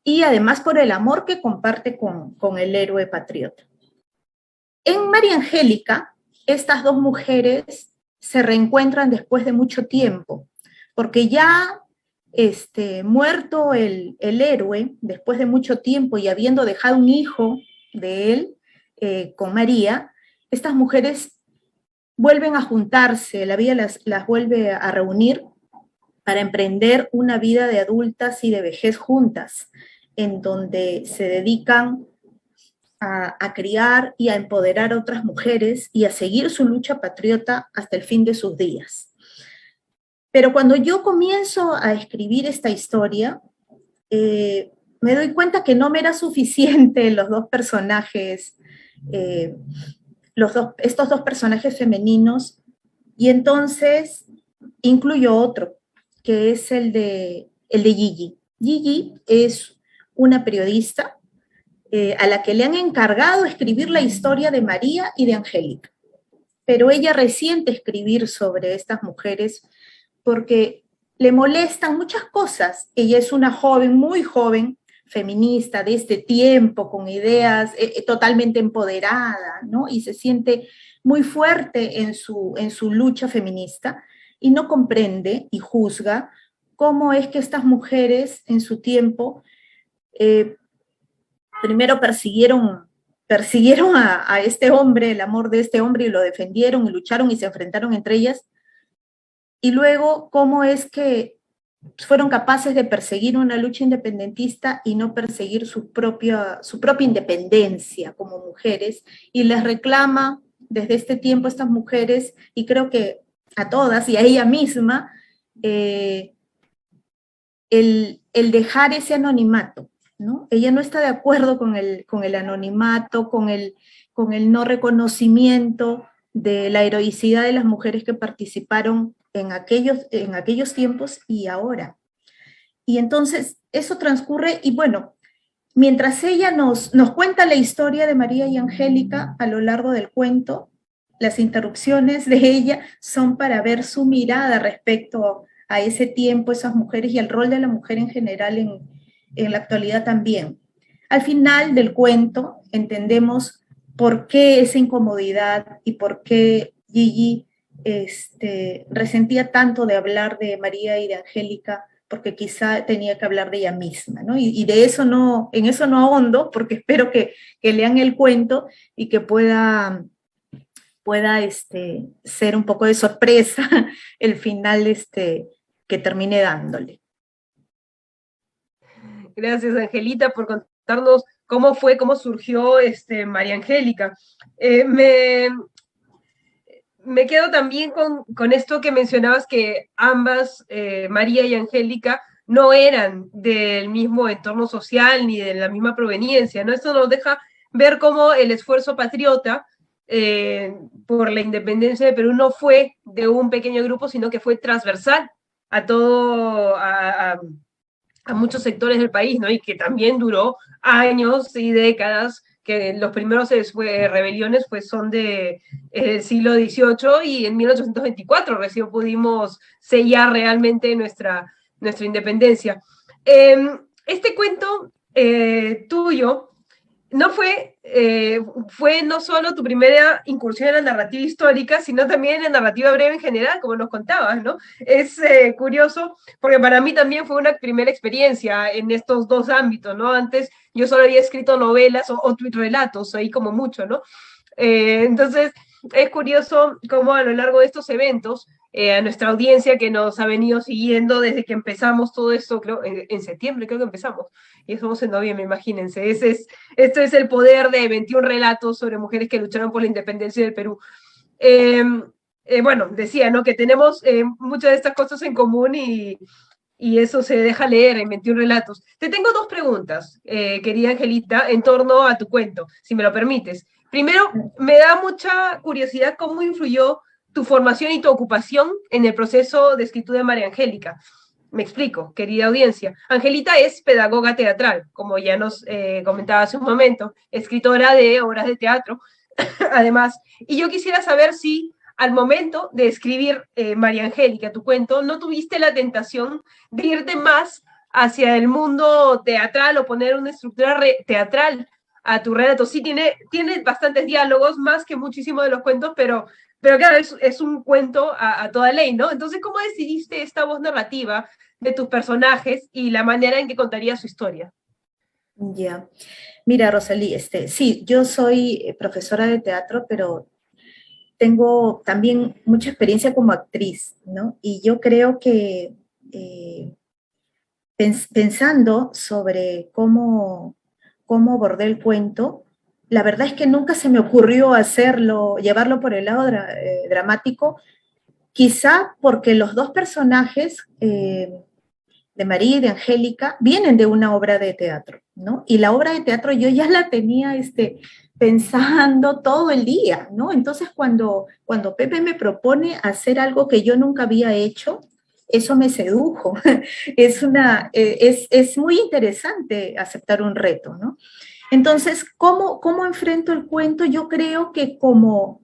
Y además por el amor que comparte con el héroe patriota. En María Angélica, estas dos mujeres se reencuentran después de mucho tiempo, porque ya muerto el héroe, después de mucho tiempo y habiendo dejado un hijo de él con María, estas mujeres vuelven a juntarse, la vida las vuelve a reunir para emprender una vida de adultas y de vejez juntas, en donde se dedican a criar y a empoderar a otras mujeres y a seguir su lucha patriota hasta el fin de sus días. Pero cuando yo comienzo a escribir esta historia, me doy cuenta que no me era suficiente los dos personajes, estos dos personajes femeninos, y entonces incluyo otro, que es el de Gigi. Gigi es una periodista a la que le han encargado escribir la historia de María y de Angélica, pero ella resiente escribir sobre estas mujeres porque le molestan muchas cosas. Ella es una joven, muy joven, feminista de este tiempo, con ideas totalmente empoderada, ¿no? Y se siente muy fuerte en su lucha feminista y no comprende y juzga cómo es que estas mujeres en su tiempo primero persiguieron persiguieron a este hombre, el amor de este hombre, y lo defendieron y lucharon y se enfrentaron entre ellas, y luego cómo es que fueron capaces de perseguir una lucha independentista y no perseguir su propia independencia como mujeres, y les reclama desde este tiempo a estas mujeres, y creo que a todas y a ella misma, el dejar ese anonimato, ¿no? Ella no está de acuerdo con el anonimato, con el no reconocimiento de la heroicidad de las mujeres que participaron en aquellos tiempos y ahora. Y entonces eso transcurre, y bueno, mientras ella nos cuenta la historia de María y Angélica a lo largo del cuento, las interrupciones de ella son para ver su mirada respecto a ese tiempo, esas mujeres y el rol de la mujer en general en la actualidad también. Al final del cuento entendemos por qué esa incomodidad y por qué Gigi resentía tanto de hablar de María y de Angélica, porque quizá tenía que hablar de ella misma, ¿no? Y de eso en eso no ahondo, porque espero que lean el cuento y que pueda ser un poco de sorpresa el final que termine dándole. Gracias, Angelita, por contarnos cómo surgió María Angélica. Me quedo también con esto que mencionabas, que ambas, María y Angélica, no eran del mismo entorno social ni de la misma proveniencia, ¿no? Esto nos deja ver cómo el esfuerzo patriota por la independencia de Perú no fue de un pequeño grupo, sino que fue transversal a muchos sectores del país, ¿no? Y que también duró años y décadas, que los primeros rebeliones pues son del siglo XVIII, y en 1824 recién pudimos sellar realmente nuestra independencia. Este cuento tuyo fue no solo tu primera incursión en la narrativa histórica, sino también en la narrativa breve en general, como nos contabas, ¿no? Es curioso, porque para mí también fue una primera experiencia en estos dos ámbitos, ¿no? Antes yo solo había escrito novelas o relatos, ahí como mucho, ¿no? Entonces, es curioso cómo a lo largo de estos eventos, a nuestra audiencia que nos ha venido siguiendo desde que empezamos todo esto, creo, en septiembre creo que empezamos, y estamos en noviembre, imagínense. Esto es el poder de 21 relatos sobre mujeres que lucharon por la independencia del Perú. Bueno, decía, ¿no?, que tenemos muchas de estas cosas en común, y eso se deja leer en 21 relatos. Te tengo dos preguntas, querida Angelita, en torno a tu cuento, si me lo permites. Primero, me da mucha curiosidad cómo influyó tu formación y tu ocupación en el proceso de escritura de María Angélica. Me explico, querida audiencia. Angelita es pedagoga teatral, como ya nos comentaba hace un momento, escritora de obras de teatro, además. Y yo quisiera saber si al momento de escribir María Angélica, tu cuento, no tuviste la tentación de irte más hacia el mundo teatral o poner una estructura teatral a tu relato. Sí, tiene bastantes diálogos, más que muchísimos de los cuentos, pero claro, es un cuento a toda ley, ¿no? Entonces, ¿cómo decidiste esta voz narrativa de tus personajes y la manera en que contarías su historia? Ya. Mira, Rosalí, sí, yo soy profesora de teatro, pero tengo también mucha experiencia como actriz, ¿no? Y yo creo que pensando sobre cómo abordé el cuento, la verdad es que nunca se me ocurrió llevarlo por el lado dramático, quizá porque los dos personajes de María y de Angélica vienen de una obra de teatro, ¿no? Y la obra de teatro yo ya la tenía pensando todo el día, ¿no? Entonces cuando Pepe me propone hacer algo que yo nunca había hecho, eso me sedujo. Es muy interesante aceptar un reto, ¿no? Entonces, ¿cómo enfrento el cuento? Yo creo que como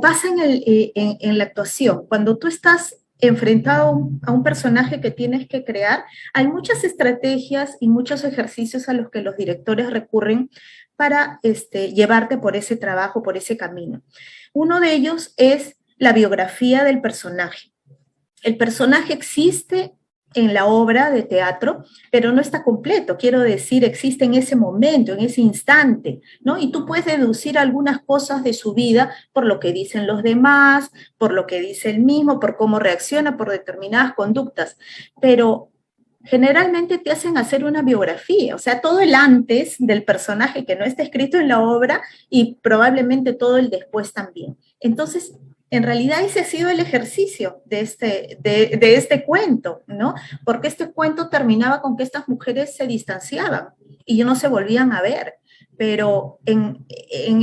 pasa en la actuación, cuando tú estás enfrentado a un personaje que tienes que crear, hay muchas estrategias y muchos ejercicios a los que los directores recurren para llevarte por ese trabajo, por ese camino. Uno de ellos es la biografía del personaje. El personaje existe en la obra de teatro, pero no está completo, quiero decir, existe en ese momento, en ese instante, ¿no? Y tú puedes deducir algunas cosas de su vida por lo que dicen los demás, por lo que dice él mismo, por cómo reacciona, por determinadas conductas, pero generalmente te hacen hacer una biografía, o sea, todo el antes del personaje que no está escrito en la obra y probablemente todo el después también. Entonces, en realidad ese ha sido el ejercicio de este cuento, ¿no? Porque este cuento terminaba con que estas mujeres se distanciaban y no se volvían a ver, pero en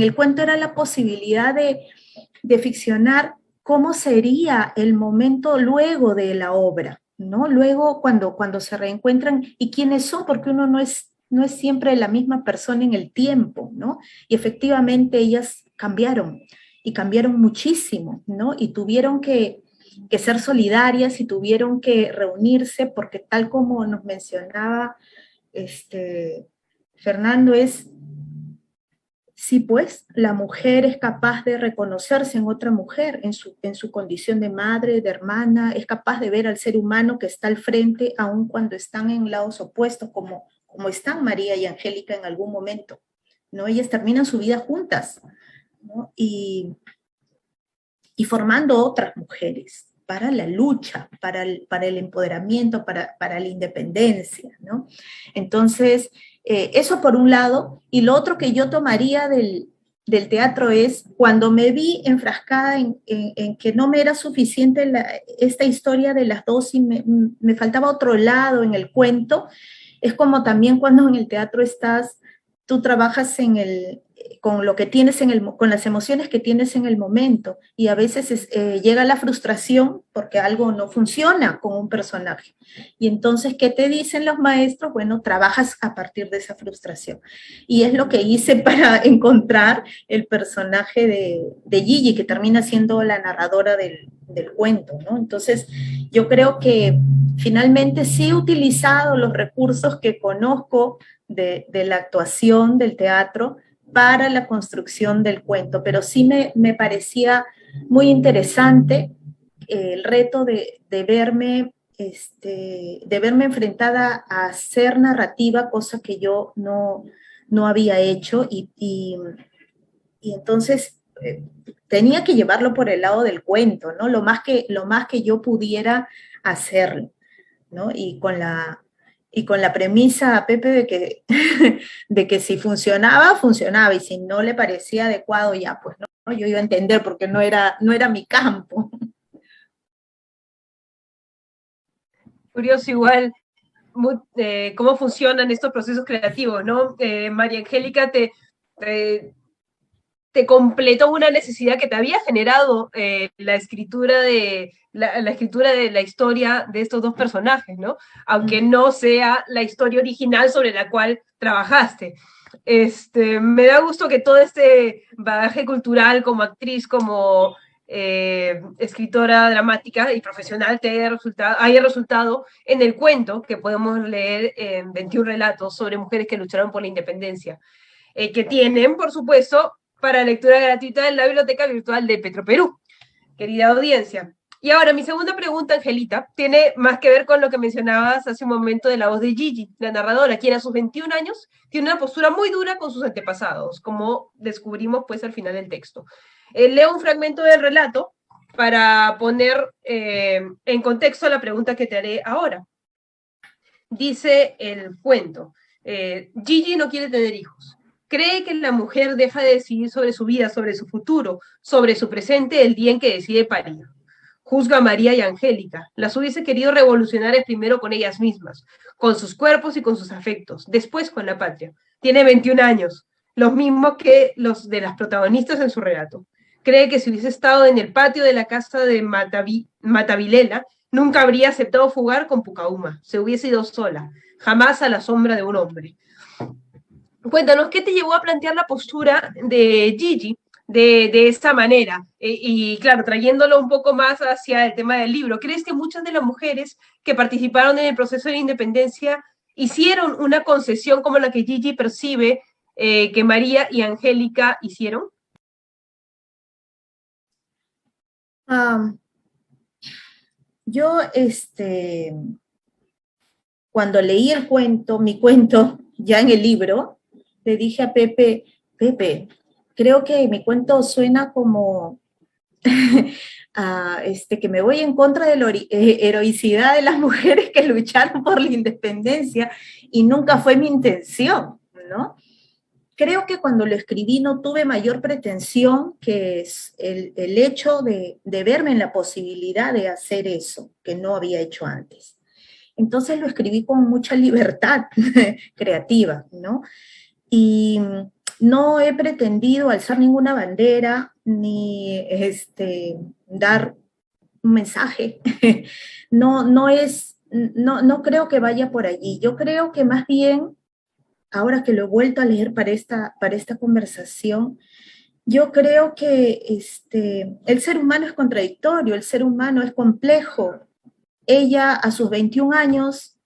el cuento era la posibilidad de ficcionar cómo sería el momento luego de la obra, ¿no? Luego cuando se reencuentran y quiénes son, porque uno no es siempre la misma persona en el tiempo, ¿no? Y efectivamente ellas cambiaron, y cambiaron muchísimo, ¿no? Y tuvieron que ser solidarias y tuvieron que reunirse porque tal como nos mencionaba Fernando, sí, pues, la mujer es capaz de reconocerse en otra mujer, en su condición de madre, de hermana, es capaz de ver al ser humano que está al frente, aun cuando están en lados opuestos, como están María y Angélica en algún momento, ¿no? Ellas terminan su vida juntas, ¿no? Y formando otras mujeres para la lucha, para el empoderamiento, para la independencia, ¿no? Entonces, eso por un lado, y lo otro que yo tomaría del teatro es cuando me vi enfrascada en que no me era suficiente esta historia de las dos y me faltaba otro lado en el cuento, es como también cuando en el teatro tú trabajas con lo que tienes con las emociones que tienes en el momento, y a veces llega la frustración porque algo no funciona con un personaje. Y entonces, ¿qué te dicen los maestros? Bueno, trabajas a partir de esa frustración. Y es lo que hice para encontrar el personaje de Gigi, que termina siendo la narradora del cuento, ¿no? Entonces, yo creo que finalmente sí he utilizado los recursos que conozco de la actuación, del teatro, para la construcción del cuento, pero sí me parecía muy interesante el reto de verme enfrentada a hacer narrativa, cosa que yo no había hecho, y entonces tenía que llevarlo por el lado del cuento, ¿no? Lo más que yo pudiera hacerlo, ¿no? Y con la premisa, Pepe, de que si funcionaba, funcionaba, y si no le parecía adecuado, ya, pues no, yo iba a entender porque no era mi campo. Curioso igual cómo funcionan estos procesos creativos, ¿no? María Angélica te completó una necesidad que te había generado la escritura de la historia de estos dos personajes, ¿no? Aunque no sea la historia original sobre la cual trabajaste. Me da gusto que todo este bagaje cultural como actriz, como escritora dramática y profesional haya resultado en el cuento que podemos leer en 21 relatos sobre mujeres que lucharon por la independencia, que tienen, por supuesto, para lectura gratuita en la biblioteca virtual de Petroperú, querida audiencia. Y ahora, mi segunda pregunta, Angelita, tiene más que ver con lo que mencionabas hace un momento de la voz de Gigi, la narradora, quien a sus 21 años tiene una postura muy dura con sus antepasados, como descubrimos pues al final del texto. Leo un fragmento del relato para poner en contexto la pregunta que te haré ahora. Dice el cuento, Gigi no quiere tener hijos. Cree que la mujer deja de decidir sobre su vida, sobre su futuro, sobre su presente el día en que decide parir. Juzga a María y a Angélica. Las hubiese querido revolucionar primero con ellas mismas, con sus cuerpos y con sus afectos, después con la patria. Tiene 21 años, los mismos que los de las protagonistas en su relato. Cree que si hubiese estado en el patio de la casa de Matavilela, nunca habría aceptado fugar con Pucauma. Se hubiese ido sola, jamás a la sombra de un hombre. Cuéntanos, ¿qué te llevó a plantear la postura de Gigi de esta manera? Y claro, trayéndolo un poco más hacia el tema del libro, ¿crees que muchas de las mujeres que participaron en el proceso de independencia hicieron una concesión como la que Gigi percibe que María y Angélica hicieron? Yo, cuando leí el cuento, mi cuento, ya en el libro, le dije a Pepe, Pepe, creo que mi cuento suena como que me voy en contra de la heroicidad de las mujeres que lucharon por la independencia, y nunca fue mi intención, ¿no? Creo que cuando lo escribí no tuve mayor pretensión que es el hecho de verme en la posibilidad de hacer eso, que no había hecho antes. Entonces lo escribí con mucha libertad creativa, ¿no? Y no he pretendido alzar ninguna bandera, ni dar un mensaje. No creo que vaya por allí. Yo creo que más bien, ahora que lo he vuelto a leer para esta conversación, yo creo que el ser humano es contradictorio, el ser humano es complejo. Ella a sus 21 años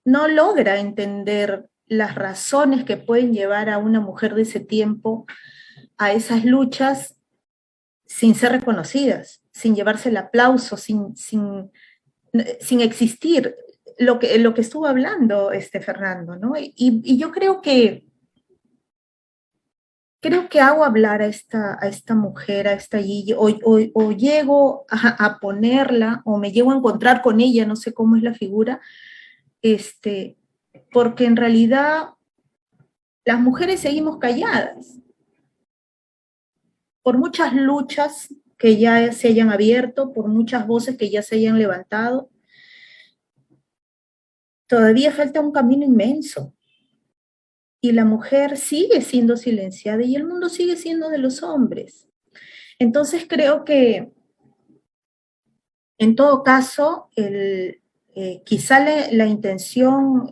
no logra entender las razones que pueden llevar a una mujer de ese tiempo a esas luchas sin ser reconocidas, sin llevarse el aplauso, sin existir lo que estuvo hablando Fernando, ¿no? Y yo creo que hago hablar a esta mujer, a esta Gigi, o llego a ponerla, o me llego a encontrar con ella, no sé cómo es la figura, porque en realidad las mujeres seguimos calladas. Por muchas luchas que ya se hayan abierto, por muchas voces que ya se hayan levantado, todavía falta un camino inmenso. Y la mujer sigue siendo silenciada y el mundo sigue siendo de los hombres. Entonces creo que, en todo caso, quizá la intención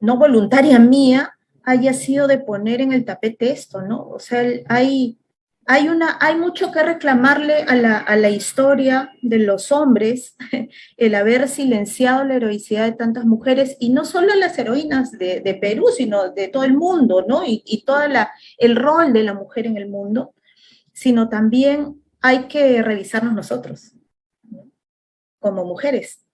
no voluntaria mía haya sido de poner en el tapete esto, ¿no? O sea, hay mucho que reclamarle a la historia de los hombres, el haber silenciado la heroicidad de tantas mujeres, y no solo las heroínas de Perú, sino de todo el mundo, ¿no? Y todo el rol de la mujer en el mundo, sino también hay que revisarnos nosotros, ¿no? Como mujeres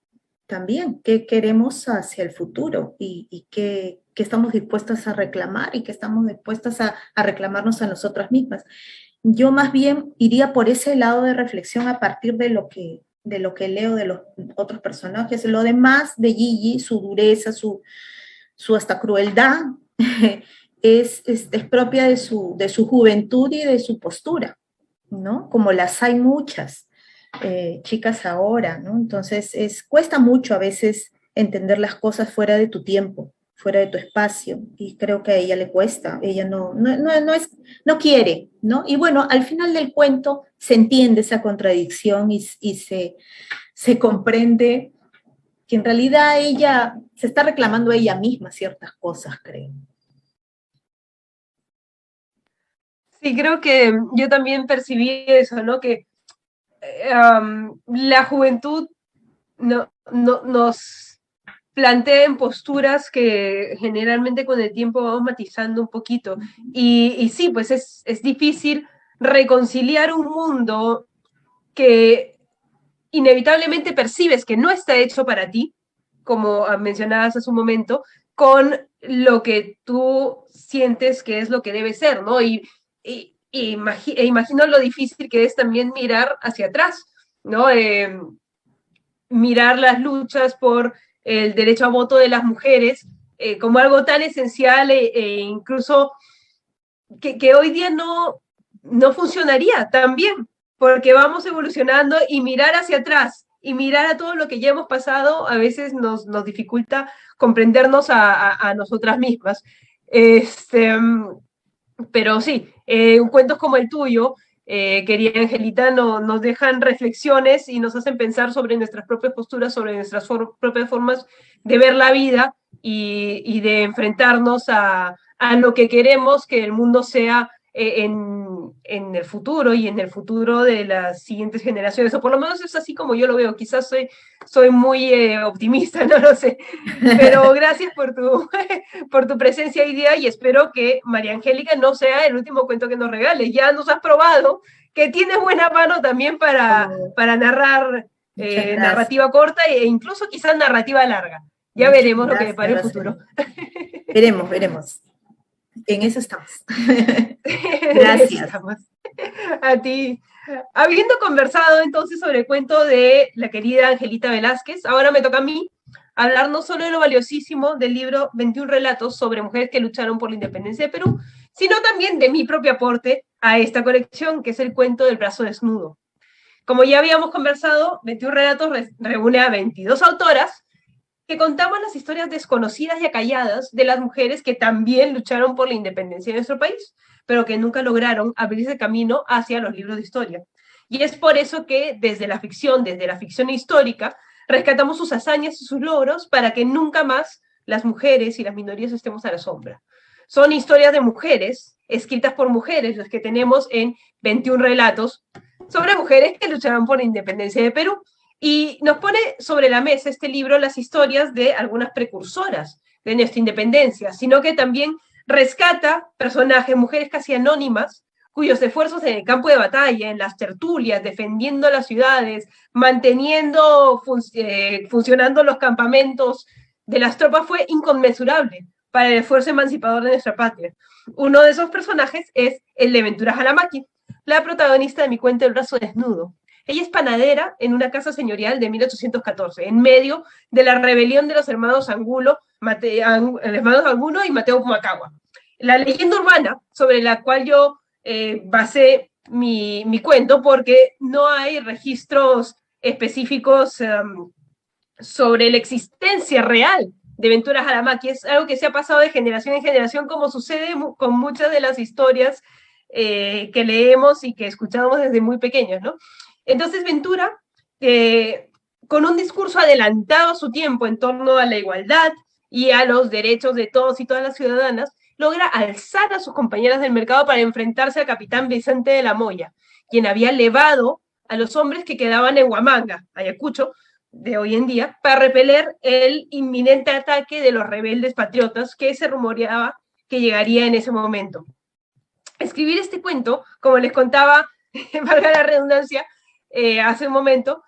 también, qué queremos hacia el futuro y qué estamos dispuestas a reclamar y qué estamos dispuestas a reclamarnos a nosotras mismas. Yo más bien iría por ese lado de reflexión a partir de lo que leo de los otros personajes. Lo demás de Gigi, su dureza, su hasta crueldad, es propia de su juventud y de su postura, ¿no? Como las hay muchas chicas ahora, ¿no? Entonces cuesta mucho a veces entender las cosas fuera de tu tiempo, fuera de tu espacio, y creo que a ella le cuesta, ella no quiere, ¿no? Y bueno, al final del cuento se entiende esa contradicción y se comprende que en realidad ella se está reclamando a ella misma ciertas cosas, creo. Sí, creo que yo también percibí eso, ¿no? Que la juventud nos plantea en posturas que generalmente con el tiempo vamos matizando un poquito. Y sí, pues es difícil reconciliar un mundo que inevitablemente percibes que no está hecho para ti, como mencionabas hace un momento, con lo que tú sientes que es lo que debe ser, ¿no? Imagino lo difícil que es también mirar hacia atrás, ¿no? Mirar las luchas por el derecho a voto de las mujeres como algo tan esencial incluso que hoy día no funcionaría tan bien, porque vamos evolucionando, y mirar hacia atrás y mirar a todo lo que ya hemos pasado a veces nos dificulta comprendernos a nosotras mismas. Pero sí, cuentos como el tuyo, querida Angelita, nos dejan reflexiones y nos hacen pensar sobre nuestras propias posturas, sobre nuestras propias formas de ver la vida y de enfrentarnos a lo que queremos que el mundo sea en el futuro y en el futuro de las siguientes generaciones, o por lo menos es así como yo lo veo. Quizás soy muy optimista, no lo sé, pero gracias por tu presencia hoy día, y espero que María Angélica no sea el último cuento que nos regales. Ya nos has probado que tienes buena mano también para narrar narrativa corta e incluso quizás narrativa larga. Ya veremos lo que depara el futuro. Veremos. En eso estamos. Gracias. A ti. Habiendo conversado entonces sobre el cuento de la querida Angelita Velázquez, ahora me toca a mí hablar no solo de lo valiosísimo del libro 21 relatos sobre mujeres que lucharon por la independencia de Perú, sino también de mi propio aporte a esta colección, que es el cuento del brazo desnudo. Como ya habíamos conversado, 21 relatos reúne a 22 autoras que contaban las historias desconocidas y acalladas de las mujeres que también lucharon por la independencia de nuestro país, pero que nunca lograron abrirse camino hacia los libros de historia. Y es por eso que desde la ficción histórica, rescatamos sus hazañas y sus logros para que nunca más las mujeres y las minorías estemos a la sombra. Son historias de mujeres, escritas por mujeres, las que tenemos en 21 relatos sobre mujeres que lucharon por la independencia de Perú. Y nos pone sobre la mesa este libro las historias de algunas precursoras de nuestra independencia, sino que también rescata personajes, mujeres casi anónimas, cuyos esfuerzos en el campo de batalla, en las tertulias, defendiendo las ciudades, manteniendo funcionando los campamentos de las tropas fue inconmensurable para el esfuerzo emancipador de nuestra patria. Uno de esos personajes es el de Ventura Jalamaqui, la protagonista de mi cuento El brazo desnudo. Ella es panadera en una casa señorial de 1814, en medio de la rebelión de los hermanos Angulo y Mateo Pumacahua. La leyenda urbana sobre la cual yo basé mi cuento, porque no hay registros específicos sobre la existencia real de Ventura Jalamaqui, es algo que se ha pasado de generación en generación, como sucede con muchas de las historias que leemos y que escuchamos desde muy pequeños, ¿no? Entonces Ventura, con un discurso adelantado a su tiempo en torno a la igualdad y a los derechos de todos y todas las ciudadanas, logra alzar a sus compañeras del mercado para enfrentarse al capitán Vicente de la Moya, quien había levado a los hombres que quedaban en Huamanga, Ayacucho, de hoy en día, para repeler el inminente ataque de los rebeldes patriotas que se rumoreaba que llegaría en ese momento. Escribir este cuento, como les contaba, valga la redundancia, hace un momento,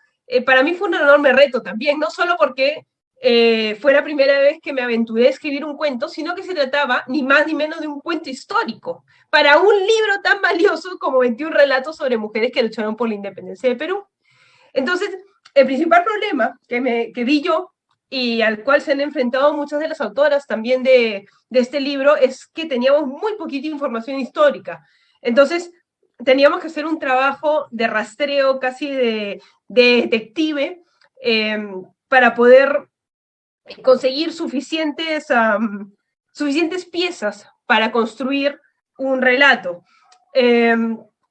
para mí fue un enorme reto también, no solo porque fue la primera vez que me aventuré a escribir un cuento, sino que se trataba ni más ni menos de un cuento histórico, para un libro tan valioso como 21 relatos sobre mujeres que lucharon por la independencia de Perú. Entonces, el principal problema que vi yo, y al cual se han enfrentado muchas de las autoras también de este libro, es que teníamos muy poquita información histórica. Entonces, teníamos que hacer un trabajo de rastreo, casi de detective, para poder conseguir suficientes piezas para construir un relato.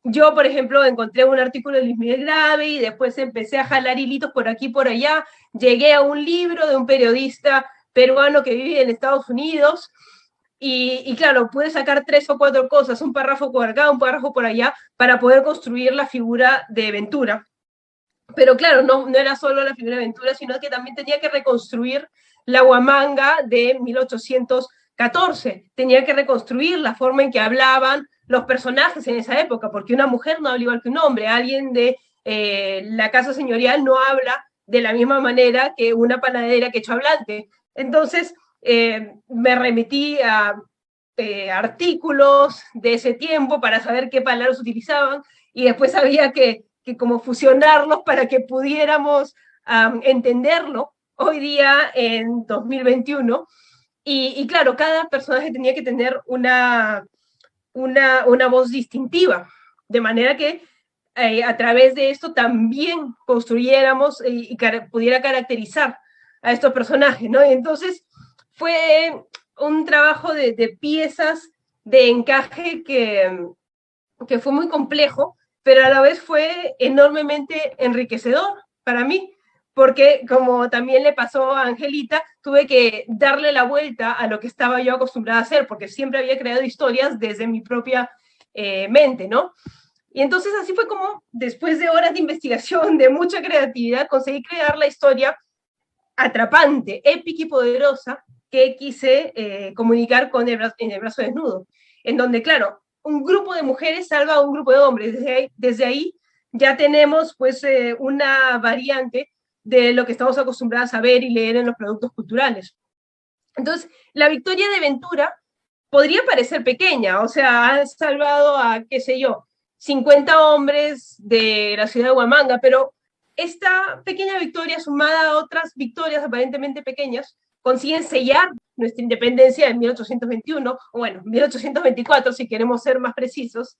Yo, por ejemplo, encontré un artículo de Luis Miguel Grave y después empecé a jalar hilitos por aquí y por allá. Llegué a un libro de un periodista peruano que vive en Estados Unidos y claro, pude sacar 3 o 4 cosas, un párrafo por acá, un párrafo por allá, para poder construir la figura de Ventura. Pero claro, no era solo la figura de Ventura, sino que también tenía que reconstruir la Huamanga de 1814. Tenía que reconstruir la forma en que hablaban los personajes en esa época, porque una mujer no habla igual que un hombre. Alguien de la casa señorial no habla de la misma manera que una panadera quechohablante. Entonces, me remití a artículos de ese tiempo para saber qué palabras utilizaban, y después había que como fusionarlos para que pudiéramos entenderlo hoy día en 2021. Y claro, cada personaje tenía que tener una voz distintiva, de manera que a través de esto también construyéramos y pudiera caracterizar a estos personajes, ¿no? Y entonces fue un trabajo de piezas de encaje que fue muy complejo, pero a la vez fue enormemente enriquecedor para mí, porque como también le pasó a Angelita, tuve que darle la vuelta a lo que estaba yo acostumbrada a hacer, porque siempre había creado historias desde mi propia mente, ¿no? Y entonces así fue como, después de horas de investigación, de mucha creatividad, conseguí crear la historia atrapante, épica y poderosa que quise comunicar en el brazo desnudo, en donde, claro, un grupo de mujeres salva a un grupo de hombres. Desde ahí ya tenemos pues una variante de lo que estamos acostumbrados a ver y leer en los productos culturales. Entonces, la victoria de Ventura podría parecer pequeña, o sea, han salvado a, qué sé yo, 50 hombres de la ciudad de Huamanga, pero esta pequeña victoria, sumada a otras victorias aparentemente pequeñas, consiguen sellar nuestra independencia en 1821, o bueno, 1824, si queremos ser más precisos,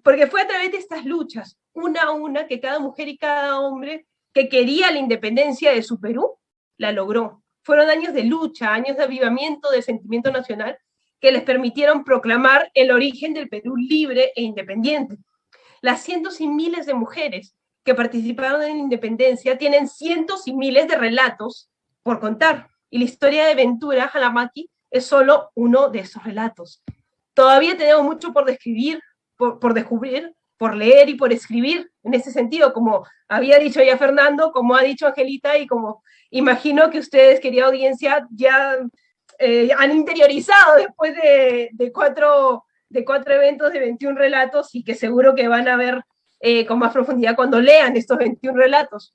porque fue a través de estas luchas, una a una, que cada mujer y cada hombre que quería la independencia de su Perú, la logró. Fueron años de lucha, años de avivamiento del sentimiento nacional, que les permitieron proclamar el origen del Perú libre e independiente. Las cientos y miles de mujeres que participaron en la independencia tienen cientos y miles de relatos por contar, y la historia de Ventura Jalamaki es solo uno de esos relatos. Todavía tenemos mucho por describir, por descubrir, por leer y por escribir en ese sentido, como había dicho ya Fernando, como ha dicho Angelita, y como imagino que ustedes, querida audiencia, ya han interiorizado después de cuatro eventos de 21 relatos, y que seguro que van a ver con más profundidad cuando lean estos 21 relatos.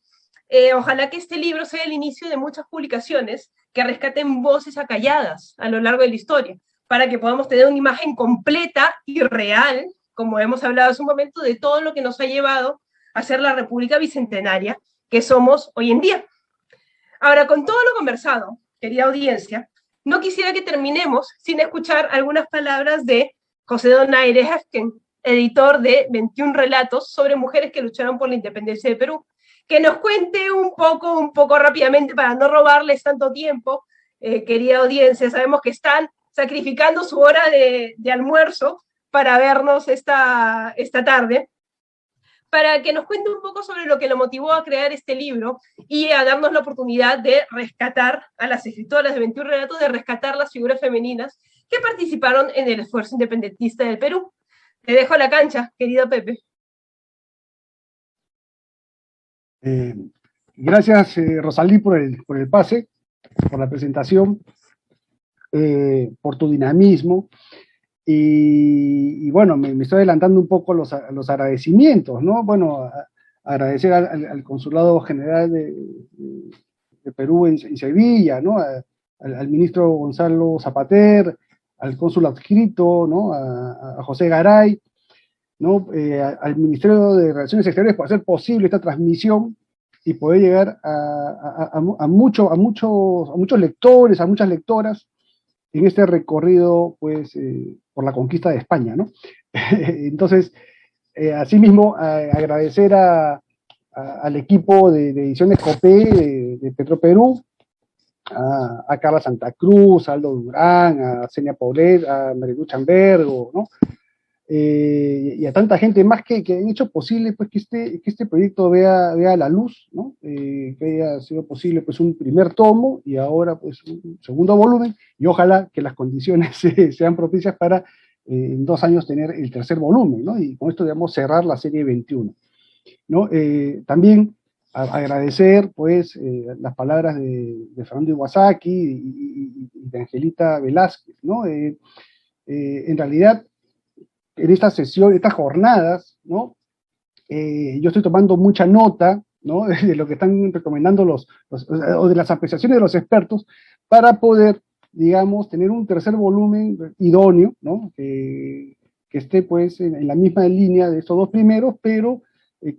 Ojalá que este libro sea el inicio de muchas publicaciones que rescaten voces acalladas a lo largo de la historia, para que podamos tener una imagen completa y real, como hemos hablado hace un momento, de todo lo que nos ha llevado a ser la República Bicentenaria que somos hoy en día. Ahora, con todo lo conversado, querida audiencia, no quisiera que terminemos sin escuchar algunas palabras de José Donaire Hefken, editor de 21 relatos sobre mujeres que lucharon por la independencia de Perú, que nos cuente un poco rápidamente, para no robarles tanto tiempo, querida audiencia. Sabemos que están sacrificando su hora de almuerzo para vernos esta tarde, para que nos cuente un poco sobre lo que lo motivó a crear este libro y a darnos la oportunidad de rescatar a las escritoras de 21 relatos, de rescatar las figuras femeninas que participaron en el esfuerzo independentista del Perú. Te dejo la cancha, querido Pepe. Gracias, Rosalí, por el pase, por la presentación, por tu dinamismo. Y bueno, me estoy adelantando un poco los agradecimientos, ¿no? Bueno, agradecer al Consulado General de Perú en Sevilla, ¿no? Al ministro Gonzalo Zapater, al cónsul adscrito, ¿no? A José Garay, ¿no? Al Ministerio de Relaciones Exteriores por hacer posible esta transmisión y poder llegar a muchos lectores, a muchas lectoras, en este recorrido, pues, por la conquista de España, ¿no? Entonces, asimismo, agradecer al equipo de Ediciones Copé de Petroperú, a Carla Santa Cruz, a Aldo Durán, a Senia Paulet, a Marilu Chambergo, ¿no? Y a tanta gente más que han hecho posible, pues, que este proyecto vea la luz, ¿no? Que haya sido posible, pues, un primer tomo y ahora, pues, un segundo volumen, y ojalá que las condiciones sean propicias para en 2 años tener el tercer volumen, ¿no? Y con esto, digamos, cerrar la serie 21, ¿no? También agradecer, pues, las palabras de Fernando Iwasaki y de Angelita Velázquez, ¿no? En realidad, en esta sesión, estas jornadas, ¿no? Yo estoy tomando mucha nota, ¿no? De lo que están recomendando o de las apreciaciones de los expertos, para poder, digamos, tener un tercer volumen idóneo, ¿no? Que esté, pues, en la misma línea de estos 2 primeros, pero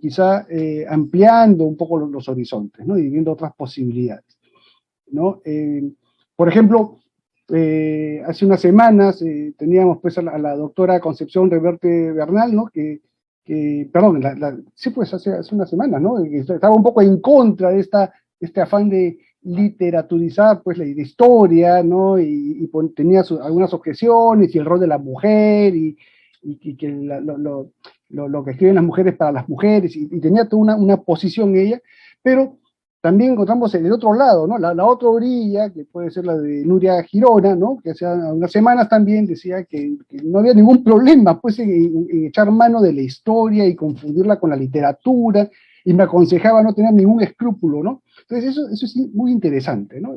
quizá ampliando un poco los horizontes, ¿no? Y viendo otras posibilidades, ¿no? Por ejemplo, hace unas semanas teníamos, pues, a la doctora Concepción Reverte Bernal, ¿no? Perdón, sí, pues, hace unas semanas, ¿no? Que estaba un poco en contra de este afán de literaturizar, pues, la historia, ¿no? Y tenía algunas objeciones, y el rol de la mujer, y que lo que escriben las mujeres para las mujeres, y tenía toda una posición ella, pero también encontramos en el otro lado, ¿no? La otra orilla, que puede ser la de Nuria Girona, ¿no? Que hace unas semanas también decía que no había ningún problema, pues, en echar mano de la historia y confundirla con la literatura, y me aconsejaba no tener ningún escrúpulo, ¿no? Entonces eso es muy interesante, ¿no?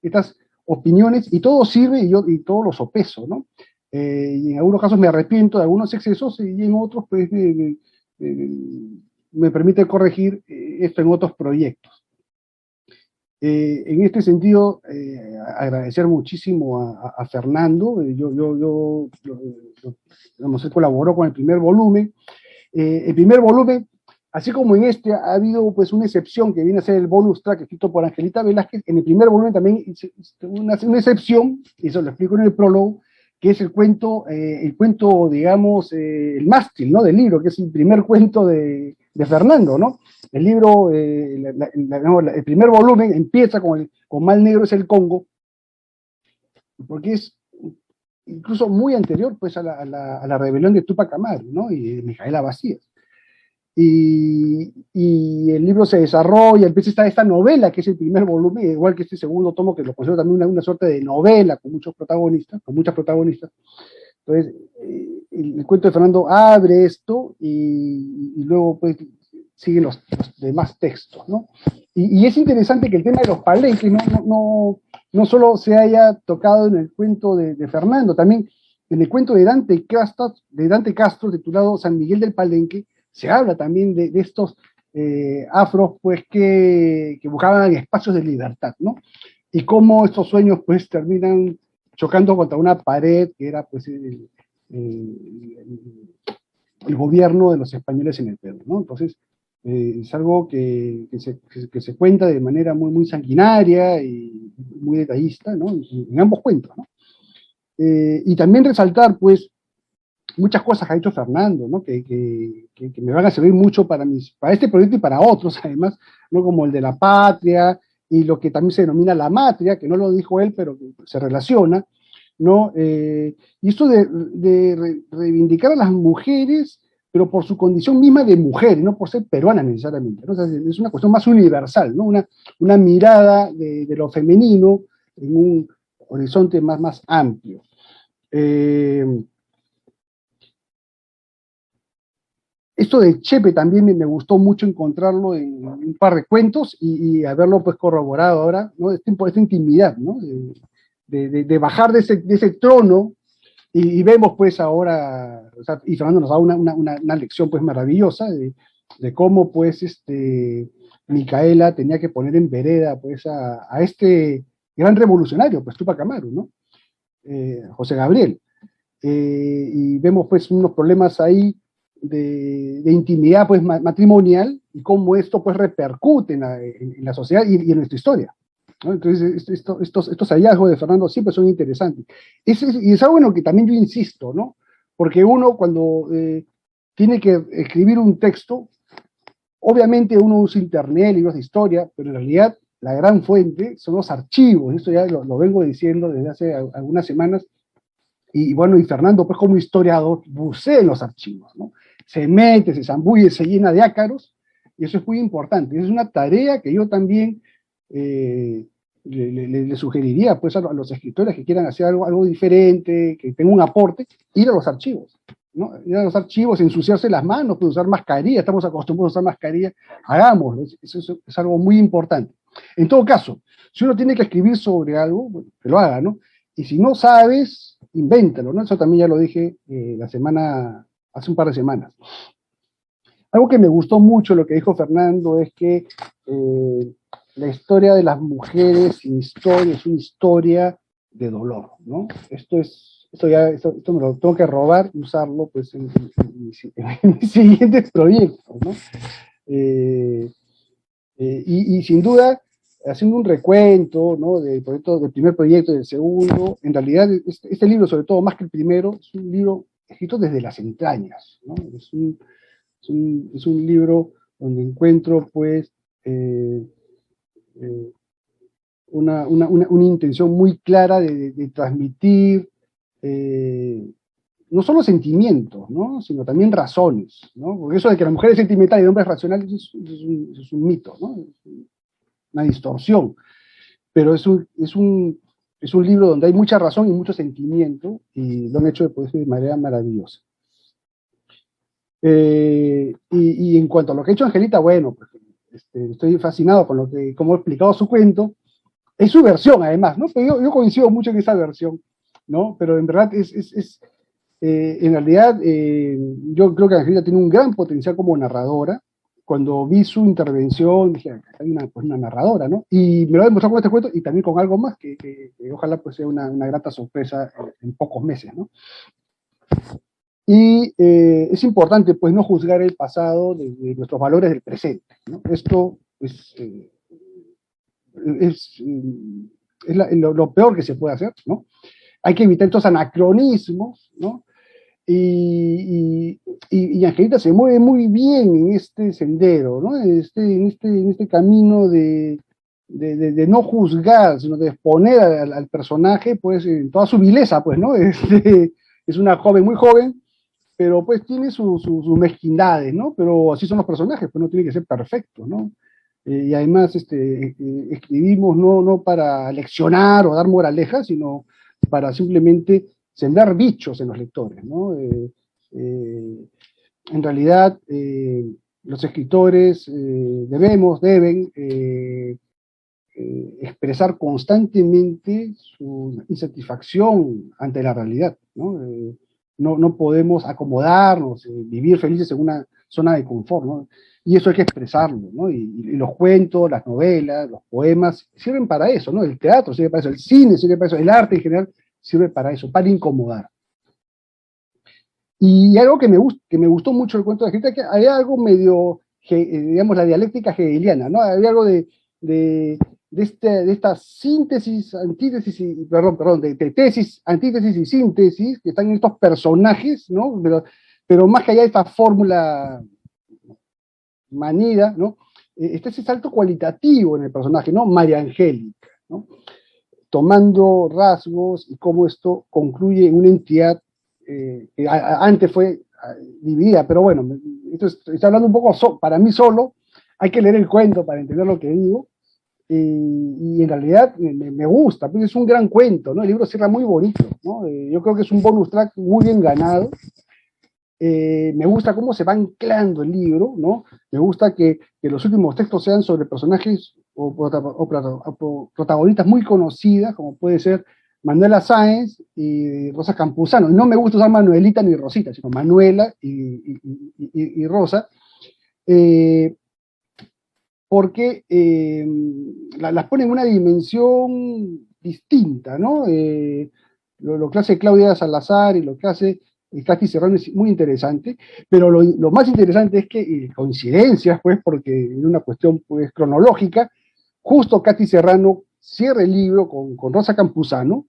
Estas opiniones, y todo sirve, y todo lo sopeso, ¿no? Y en algunos casos me arrepiento de algunos excesos, y en otros, pues, me permite corregir esto en otros proyectos. En este sentido, agradecer muchísimo a Fernando. Digamos, él colaboró con el primer volumen. El primer volumen, así como en este, ha habido pues una excepción que viene a ser el bonus track escrito por Angelita Velázquez. En el primer volumen también una excepción, y eso lo explico en el prólogo, que es el cuento, digamos, el mástil, ¿no?, del libro, que es el primer cuento de Fernando, ¿no? El libro, el primer volumen empieza con Mal Negro es el Congo, porque es incluso muy anterior, pues, a la rebelión de Túpac Amaru, ¿no?, y de Micaela Vacías. Y el libro se desarrolla, empieza esta novela, que es el primer volumen, igual que este segundo tomo, que lo considero también una suerte de novela, con muchas protagonistas. Entonces, el cuento de Fernando abre esto, y luego, pues, siguen los demás textos, ¿no? Y es interesante que el tema de los palenques no solo se haya tocado en el cuento de Fernando, también en el cuento de Dante Castro, titulado San Miguel del Palenque, se habla también de estos afros, pues, que buscaban espacios de libertad, ¿no? Y cómo estos sueños, pues, terminan chocando contra una pared que era, pues, el gobierno de los españoles en el Perú, ¿no? Entonces, es algo que se cuenta de manera muy, muy sanguinaria y muy detallista, ¿no?, en ambos cuentos, ¿no? Y también resaltar, pues, muchas cosas que ha hecho Fernando, ¿no?, que me van a servir mucho para este proyecto y para otros, además, ¿no?, como el de la patria, y lo que también se denomina la matria, que no lo dijo él, pero que se relaciona, ¿no? Y esto de reivindicar a las mujeres, pero por su condición misma de mujer, y no por ser peruana necesariamente, ¿no? O sea, es una cuestión más universal, ¿no? Una mirada de lo femenino en un horizonte más amplio. Esto de Chepe también me gustó mucho encontrarlo en un par de cuentos y haberlo, pues, corroborado ahora, ¿no? Esta intimidad, ¿no?, de bajar de ese trono, y vemos, pues, ahora, o sea, y Fernando nos da una lección, pues, maravillosa de cómo, pues, Micaela tenía que poner en vereda, pues, a este gran revolucionario, pues, Túpac Amaru, ¿no? José Gabriel. Y vemos, pues, unos problemas ahí de intimidad, pues, matrimonial, y cómo esto, pues, repercute en la sociedad y en nuestra historia, ¿no? Entonces, estos hallazgos de Fernando siempre son interesantes. Y es algo en lo que también yo insisto, ¿no? Porque uno, cuando tiene que escribir un texto, obviamente uno usa internet, libros de historia, pero en realidad la gran fuente son los archivos. Esto ya lo vengo diciendo desde hace algunas semanas. Y bueno, y Fernando, pues, como historiador, bucea en los archivos, ¿no? Se mete, se zambulle, se llena de ácaros, y eso es muy importante. Es una tarea que yo también le sugeriría, pues, a los escritores que quieran hacer algo diferente, que tengan un aporte, ir a los archivos, ¿no? Ir a los archivos, ensuciarse las manos, pues, usar mascarilla, estamos acostumbrados a usar mascarilla, hagámoslo, eso es algo muy importante. En todo caso, si uno tiene que escribir sobre algo, bueno, que lo haga, ¿no? Y si no sabes, invéntalo, ¿no? Eso también ya lo dije hace un par de semanas. Algo que me gustó mucho lo que dijo Fernando es que la historia de las mujeres sin historia es una historia de dolor, ¿no? Esto me lo tengo que robar y usarlo, pues, en mis siguientes proyectos, ¿no? Y sin duda, haciendo un recuento, ¿no?, del primer proyecto y del segundo, en realidad este libro, sobre todo más que el primero, es un libro escrito desde las entrañas, ¿no? Es un libro donde encuentro, pues, una intención muy clara de transmitir no solo sentimientos, ¿no?, sino también razones, ¿no? Porque eso de que la mujer es sentimental y el hombre es racional es un mito, ¿no? Es una distorsión. Pero es un libro donde hay mucha razón y mucho sentimiento, y lo han hecho, pues, de manera maravillosa. Y en cuanto a lo que ha hecho Angelita, bueno, pues, estoy fascinado con cómo ha explicado su cuento. Es su versión, además, ¿no? Pero yo coincido mucho en esa versión, ¿no? Pero en verdad En realidad, yo creo que Angelita tiene un gran potencial como narradora. Cuando vi su intervención, dije, hay pues una narradora, ¿no? Y me lo ha demostrado con este cuento y también con algo más, que ojalá pues sea una grata sorpresa en pocos meses, ¿no? Y es importante, pues, no juzgar el pasado de nuestros valores del presente, ¿no? Esto es lo peor que se puede hacer, ¿no? Hay que evitar estos anacronismos, ¿no? Y Angelita se mueve muy bien en este sendero, ¿no? En este camino de no juzgar, sino de exponer al personaje, pues, en toda su vileza, pues, ¿no? Es una joven, muy joven, pero pues tiene sus mezquindades, ¿no? Pero así son los personajes, pues no tiene que ser perfecto, ¿no? Y además escribimos no para leccionar o dar moralejas, sino para simplemente sembrar bichos en los lectores, ¿no? En realidad, los escritores deben expresar constantemente su insatisfacción ante la realidad, ¿no? No podemos acomodarnos, vivir felices en una zona de confort, ¿no? Y eso hay que expresarlo, ¿no? Y los cuentos, las novelas, los poemas sirven para eso, ¿no? El teatro sirve para eso, el cine sirve para eso, el arte en general sirve para eso, para incomodar. Y algo que me gustó mucho del cuento de Angelita, que hay algo medio, digamos, la dialéctica hegeliana, ¿no? Hay algo de esta síntesis, antítesis, de tesis, antítesis y síntesis que están en estos personajes, ¿no? Pero más que allá de esta fórmula manida, ¿no? Está ese salto cualitativo en el personaje, ¿no? María Angélica, ¿no? Tomando rasgos y cómo esto concluye en una entidad que antes fue dividida, pero bueno, esto está hablando un poco para mí solo, hay que leer el cuento para entender lo que digo, y en realidad me gusta, pues es un gran cuento, ¿no? El libro cierra muy bonito, ¿no? Yo creo que es un bonus track muy bien ganado. Me gusta cómo se va anclando el libro, ¿no? Me gusta que los últimos textos sean sobre personajes o protagonistas muy conocidas, como puede ser Manuela Sáenz y Rosa Campuzano. No me gusta usar Manuelita ni Rosita, sino Manuela y Rosa, porque las pone en una dimensión distinta, ¿no? Lo que hace Claudia Salazar y lo que hace Katy Serrano es muy interesante, pero lo más interesante es que, coincidencias, pues, porque en una cuestión pues, cronológica, justo Katy Serrano cierra el libro con Rosa Campuzano,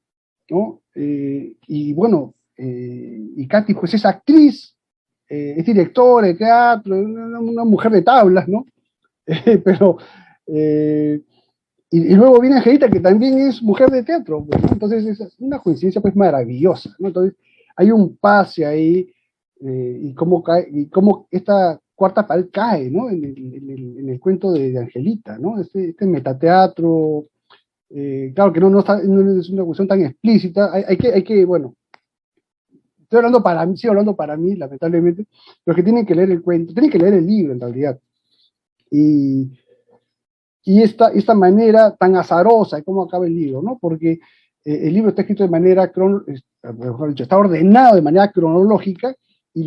¿no? Y bueno, y Katy pues es actriz, es directora de teatro, una mujer de tablas, ¿no? Pero y luego viene Angelita, que también es mujer de teatro, pues, ¿no? Entonces es una coincidencia pues maravillosa, ¿no? Entonces hay un pase ahí, y cómo esta cuarta pared cae, ¿no? En el cuento de Angelita, ¿no? Este metateatro, claro que no es una cuestión tan explícita, hay que, bueno, estoy hablando para mí, sigo hablando para mí, lamentablemente, pero que tienen que leer el cuento, tienen que leer el libro en realidad. Y esta manera tan azarosa de cómo acaba el libro, ¿no? Porque el libro está escrito de manera, mejor dicho, está ordenado de manera cronológica y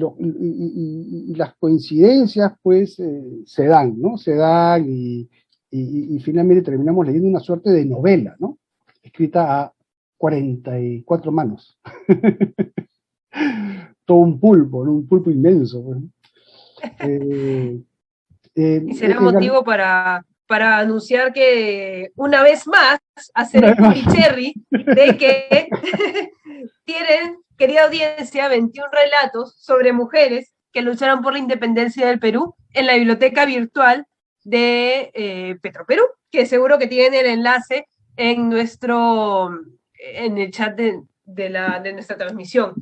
las coincidencias, pues, se dan, ¿no? Se dan y finalmente terminamos leyendo una suerte de novela, ¿no? Escrita a 44 manos. Todo un pulpo, ¿no? Un pulpo inmenso. Pues. Y será motivo para anunciar que una vez más hacer el Puricherry de que tienen, querida audiencia, 21 relatos sobre mujeres que lucharon por la independencia del Perú en la biblioteca virtual de Petroperú, que seguro que tienen el enlace en el chat de nuestra transmisión.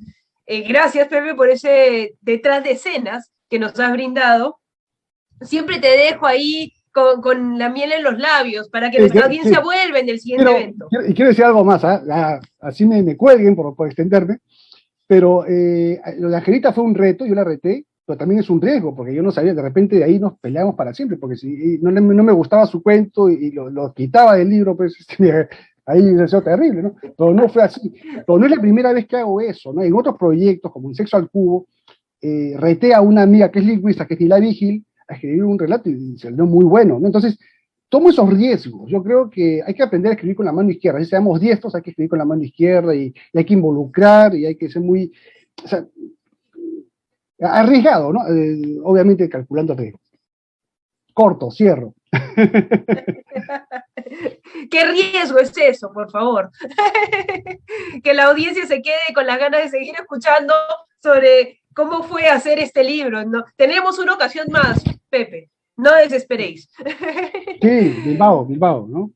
Gracias, Pepe, por ese detrás de escenas que nos has brindado. Siempre te dejo ahí con la miel en los labios para que nuestra audiencia vuelva en el siguiente evento. Y quiero decir algo más, así me cuelguen por extenderme, pero lo de Angelita fue un reto, yo la reté, pero también es un riesgo, porque yo no sabía, de repente de ahí nos peleamos para siempre, porque si no me gustaba su cuento y lo quitaba del libro, pues ahí hubiera sido terrible, ¿no? Pero no fue así. Pero no es la primera vez que hago eso, ¿no? En otros proyectos, como en Sexo al Cubo, reté a una amiga que es lingüista, que es Nila Vigil, a escribir un relato y salió muy bueno, ¿no? Entonces, tomo esos riesgos. Yo creo que hay que aprender a escribir con la mano izquierda. Si seamos diestros, hay que escribir con la mano izquierda y hay que involucrar y hay que ser muy, o sea, arriesgado, ¿no? Obviamente calculando riesgos. Corto, cierro. ¿Qué riesgo es eso, por favor? Que la audiencia se quede con las ganas de seguir escuchando sobre cómo fue hacer este libro, ¿no? Tenemos una ocasión más, Pepe, no desesperéis. Sí, Bilbao, ¿no?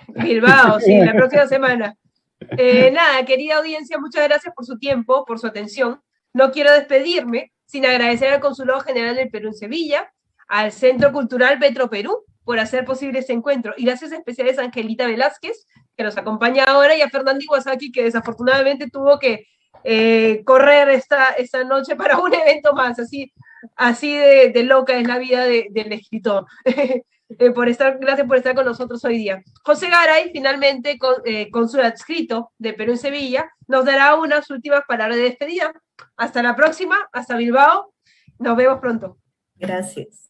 Bilbao, sí, la próxima semana. Nada, querida audiencia, muchas gracias por su tiempo, por su atención. No quiero despedirme sin agradecer al Consulado General del Perú en Sevilla, al Centro Cultural Petro Perú, por hacer posible este encuentro. Y gracias especiales a Angelita Velázquez, que nos acompaña ahora, y a Fernando Iwasaki, que desafortunadamente tuvo que correr esta noche para un evento más. Así de loca es la vida del escritor. Gracias por estar con nosotros hoy día. José Garay, finalmente, cónsul adscrito de Perú en Sevilla, nos dará unas últimas palabras de despedida. Hasta la próxima, hasta Bilbao. Nos vemos pronto. Gracias.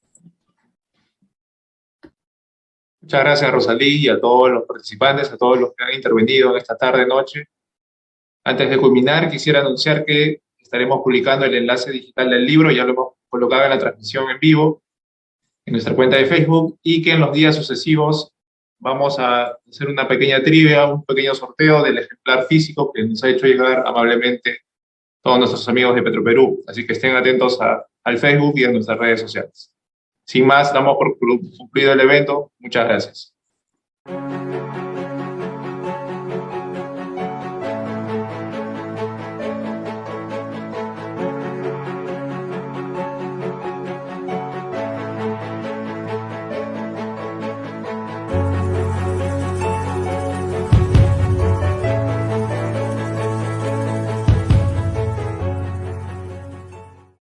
Muchas gracias, Rosalí, y a todos los participantes, a todos los que han intervenido en esta tarde-noche. Antes de culminar, quisiera anunciar que estaremos publicando el enlace digital del libro, ya lo hemos colocado en la transmisión en vivo, en nuestra cuenta de Facebook, y que en los días sucesivos vamos a hacer una pequeña trivia, un pequeño sorteo del ejemplar físico que nos ha hecho llegar amablemente todos nuestros amigos de Petroperú. Así que estén atentos al Facebook y a nuestras redes sociales. Sin más, damos por concluido el evento. Muchas gracias.